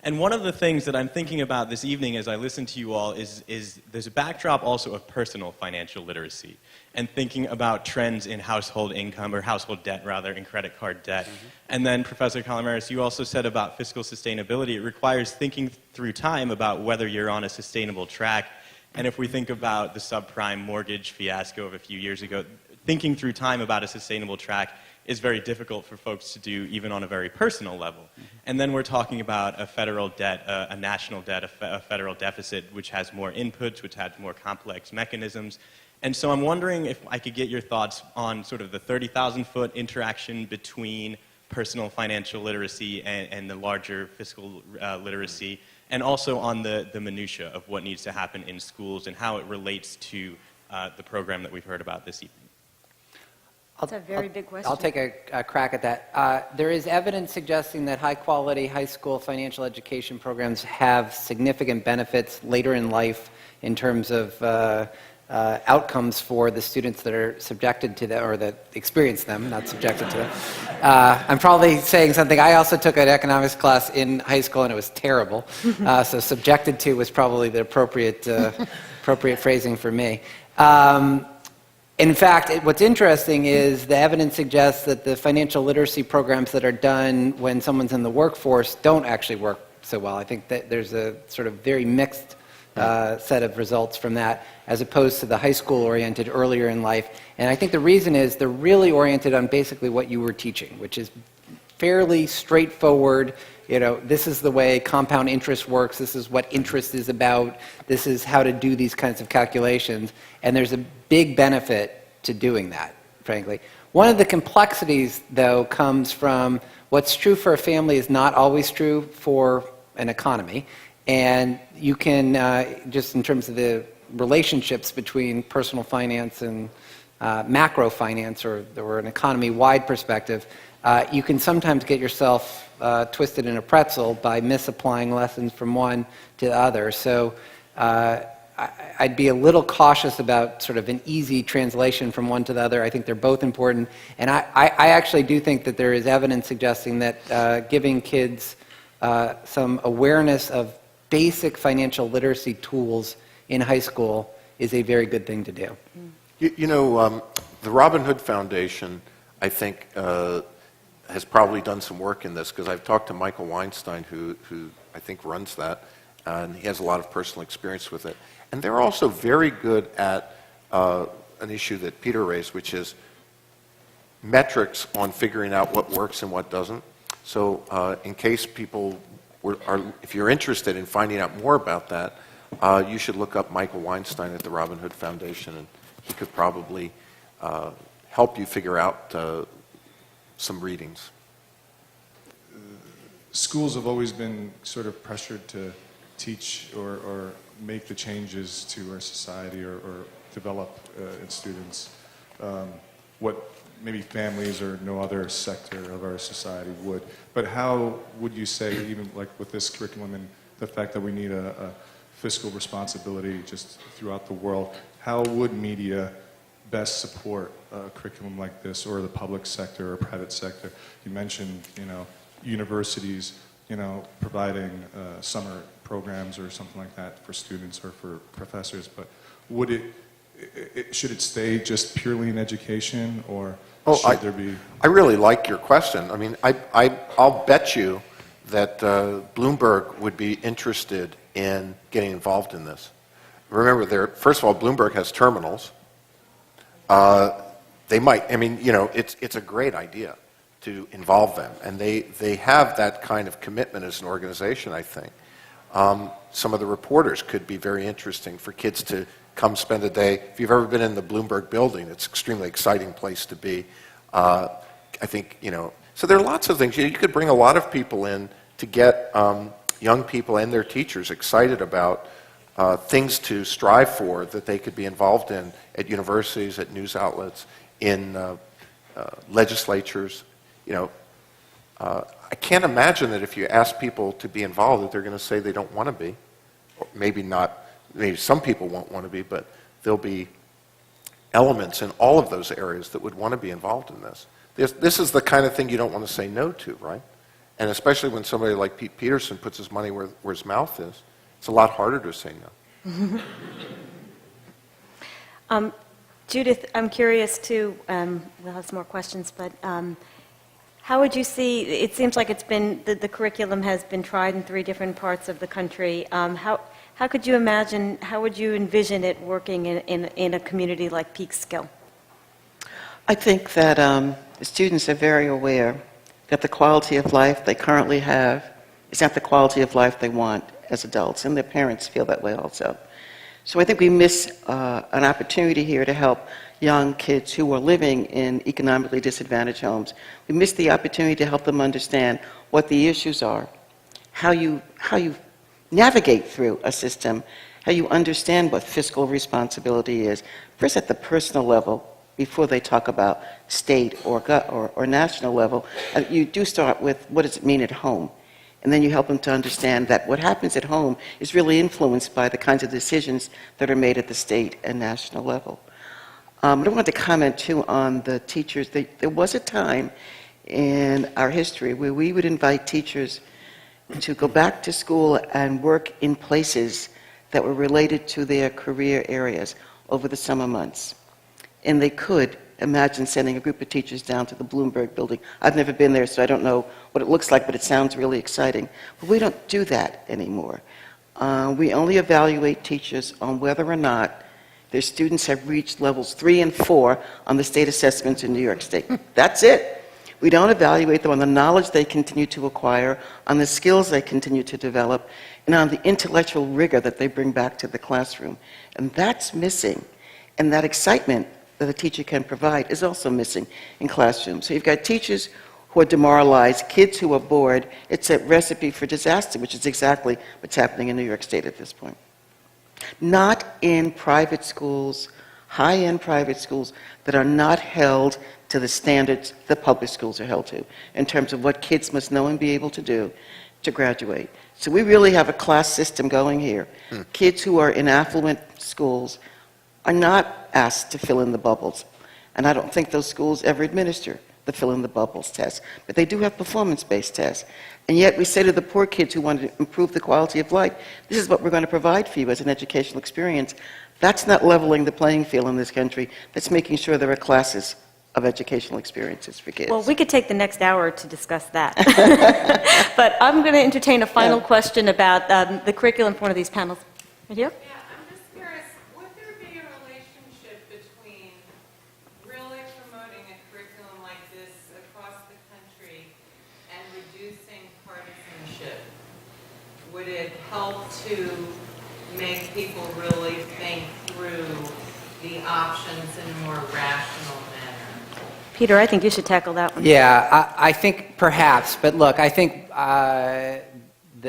[SPEAKER 11] And one of the things that I'm thinking about this evening as I listen to you all is there's a backdrop also of personal financial literacy and thinking about trends in household income, or household debt rather, in credit card debt. And then Professor Calomiris, you also said about fiscal sustainability, it requires thinking through time about whether you're on a sustainable track. And if we think about the subprime mortgage fiasco of a few years ago, thinking through time about a sustainable track is very difficult for folks to do, even on a very personal level. And then we're talking about a federal debt, a national debt, a federal deficit, which has more inputs, which has more complex mechanisms. And so I'm wondering if I could get your thoughts on sort of the 30,000-foot interaction between personal financial literacy and the larger fiscal literacy, and also on the minutia of what needs to happen in schools and how it relates to the program that we've heard about this evening.
[SPEAKER 7] That's a very big question.
[SPEAKER 8] I'll take a crack at that. There is evidence suggesting that high-quality high school financial education programs have significant benefits later in life in terms of outcomes for the students that are subjected to them, or that experience them, not subjected to them. I'm probably saying something. I also took an economics class in high school, and it was terrible. So subjected to was probably the appropriate phrasing for me. In fact, what's interesting is the evidence suggests that the financial literacy programs that are done when someone's in the workforce don't actually work so well. I think that there's a sort of very mixed set of results from that, as opposed to the high school oriented earlier in life. And I think the reason is they're really oriented on basically what you were teaching, which is fairly straightforward. You know, this is the way compound interest works. This is what interest is about. This is how to do these kinds of calculations. And there's a big benefit to doing that, frankly. One of the complexities, though, comes from what's true for a family is not always true for an economy. And you can, just in terms of the relationships between personal finance and macro finance, or an economy-wide perspective, you can sometimes get yourself twisted in a pretzel by misapplying lessons from one to the other. So I'd be a little cautious about sort of an easy translation from one to the other. I think they're both important. And I actually do think that there is evidence suggesting that giving kids some awareness of basic financial literacy tools in high school is a very good thing to do.
[SPEAKER 9] You know, the Robin Hood Foundation, I think, has probably done some work in this, because I've talked to Michael Weinstein, who I think runs that, and he has a lot of personal experience with it. And they're also very good at an issue that Peter raised, which is metrics on figuring out what works and what doesn't. So in case people if you're interested in finding out more about that, you should look up Michael Weinstein at the Robin Hood Foundation, and he could probably help you figure out some readings.
[SPEAKER 12] Schools have always been sort of pressured to teach or make the changes to our society or develop in students what maybe families or no other sector of our society would. But how would you say, even like with this curriculum and the fact that we need a fiscal responsibility just throughout the world, how would media best support a curriculum like this, or the public sector or private sector? You mentioned, universities, providing summer programs or something like that for students or for professors, but would should it stay just purely in education, or should there be?
[SPEAKER 9] I really like your question. I mean, I'll bet you that Bloomberg would be interested in getting involved in this. Remember, first of all, Bloomberg has terminals. They might, it's a great idea to involve them, and they have that kind of commitment as an organization, I think. Some of the reporters could be very interesting for kids to come spend a day. If you've ever been in the Bloomberg building, it's an extremely exciting place to be. I think, so there are lots of things. You could bring a lot of people in to get young people and their teachers excited about things to strive for that they could be involved in at universities, at news outlets, in legislatures. I can't imagine that if you ask people to be involved that they're going to say they don't want to be. Or maybe not, maybe some people won't want to be, but there'll be elements in all of those areas that would want to be involved in this. This is the kind of thing you don't want to say no to, right? And especially when somebody like Pete Peterson puts his money where his mouth is, it's a lot harder to say no.
[SPEAKER 7] Judith, I'm curious too, we'll have some more questions, but how would you see, it seems like it's been, the curriculum has been tried in 3 different parts of the country. How could you imagine, how would you envision it working in a community like Peekskill?
[SPEAKER 10] I think that the students are very aware that the quality of life they currently have is not the quality of life they want as adults, and their parents feel that way also. So I think we miss an opportunity here to help young kids who are living in economically disadvantaged homes. We miss the opportunity to help them understand what the issues are, how you navigate through a system, how you understand what fiscal responsibility is, first at the personal level, before they talk about state or national level. You do start with what does it mean at home? And then you help them to understand that what happens at home is really influenced by the kinds of decisions that are made at the state and national level. I wanted to comment too on the teachers. There was a time in our history where we would invite teachers to go back to school and work in places that were related to their career areas over the summer months. And they could imagine sending a group of teachers down to the Bloomberg building. I've never been there, so I don't know what it looks like, but it sounds really exciting. But we don't do that anymore. We only evaluate teachers on whether or not their students have reached levels 3 and 4 on the state assessments in New York State. That's it. We don't evaluate them on the knowledge they continue to acquire, on the skills they continue to develop, and on the intellectual rigor that they bring back to the classroom. And that's missing. And that excitement that a teacher can provide is also missing in classrooms. So you've got teachers who are demoralized, kids who are bored. It's a recipe for disaster, which is exactly what's happening in New York State at this point. Not in private schools, high-end private schools that are not held to the standards the public schools are held to in terms of what kids must know and be able to do to graduate. So we really have a class system going here. Kids who are in affluent schools are not asked to fill in the bubbles. And I don't think those schools ever administer the fill in the bubbles test. But they do have performance-based tests. And yet we say to the poor kids who want to improve the quality of life, this is what we're going to provide for you as an educational experience. That's not leveling the playing field in this country. That's making sure there are classes of educational experiences for kids.
[SPEAKER 7] Well, we could take the next hour to discuss that. But I'm going to entertain a final question about the curriculum for one of these panels. Right here?
[SPEAKER 13] Yeah, I'm just curious, would there be a relationship between really promoting a curriculum like this across the country and reducing partisanship? Would it help to make people really think through the options in a more rational manner?
[SPEAKER 7] Peter, I think you should tackle that one.
[SPEAKER 8] Yeah, I think perhaps, but look, I think the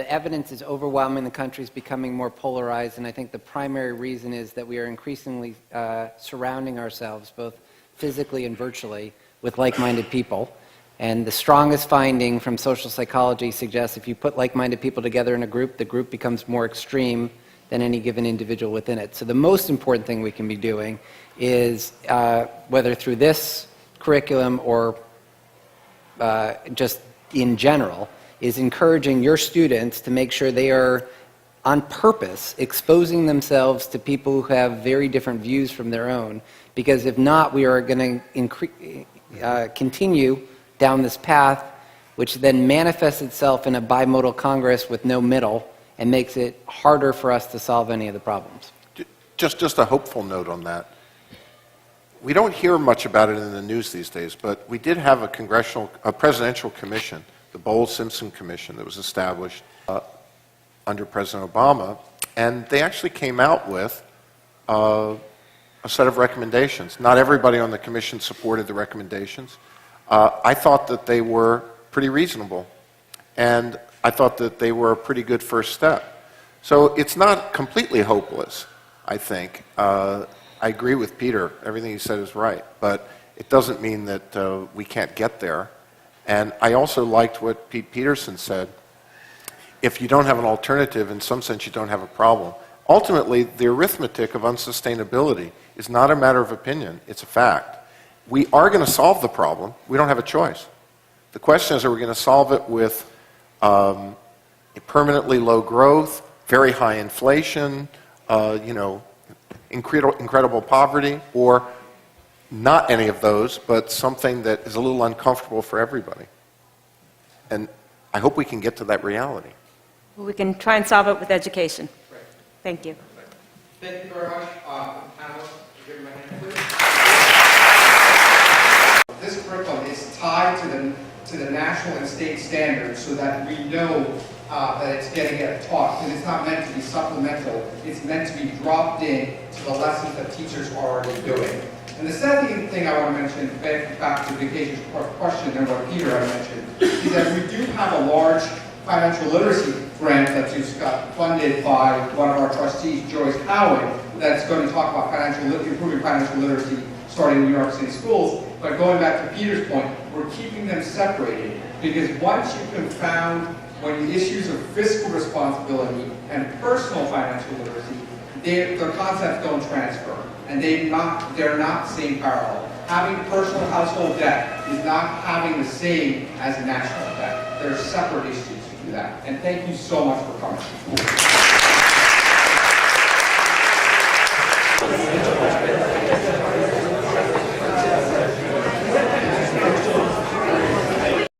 [SPEAKER 8] evidence is overwhelming. The country is becoming more polarized, and I think the primary reason is that we are increasingly surrounding ourselves, both physically and virtually, with like-minded people. And the strongest finding from social psychology suggests if you put like-minded people together in a group, the group becomes more extreme than any given individual within it. So the most important thing we can be doing is, whether through this curriculum or just in general, is encouraging your students to make sure they are on purpose exposing themselves to people who have very different views from their own, because if not, we are going to continue down this path, which then manifests itself in a bimodal Congress with no middle and makes it harder for us to solve any of the problems.
[SPEAKER 9] Just a hopeful note on that. We don't hear much about it in the news these days, but we did have a presidential commission, the Bowles-Simpson Commission, that was established under President Obama, and they actually came out with a set of recommendations. Not everybody on the commission supported the recommendations. I thought that they were pretty reasonable, and I thought that they were a pretty good first step. So it's not completely hopeless, I think. I agree with Peter. Everything he said is right, but it doesn't mean that we can't get there. And I also liked what Pete Peterson said. If you don't have an alternative, in some sense you don't have a problem. Ultimately, the arithmetic of unsustainability is not a matter of opinion, it's a fact. We are going to solve the problem. We don't have a choice. The question is, are we going to solve it with a permanently low growth, very high inflation, incredible poverty, or not any of those, but something that is a little uncomfortable for everybody? And I hope we can get to that reality.
[SPEAKER 7] Well, we can try and solve it with education. Thank you.
[SPEAKER 1] Thank you very much. Panelists, give them a hand, please. This curriculum is tied to the national and state standards so that we know that it's getting taught, because it's not meant to be supplemental. It's meant to be dropped in to the lessons that teachers are already doing. And the second thing I want to mention, back to Vicasia's question and what Peter had mentioned, is that we do have a large financial literacy grant that just got funded by one of our trustees, Joyce Howard, that's going to talk about improving financial literacy starting in New York City schools. But going back to Peter's point, we're keeping them separated, because once you confound when the issues of fiscal responsibility and personal financial literacy, the concepts don't transfer, and they're not same parallel. Having personal household debt is not having the same as national debt. They're separate issues to do that. And thank you so much for coming.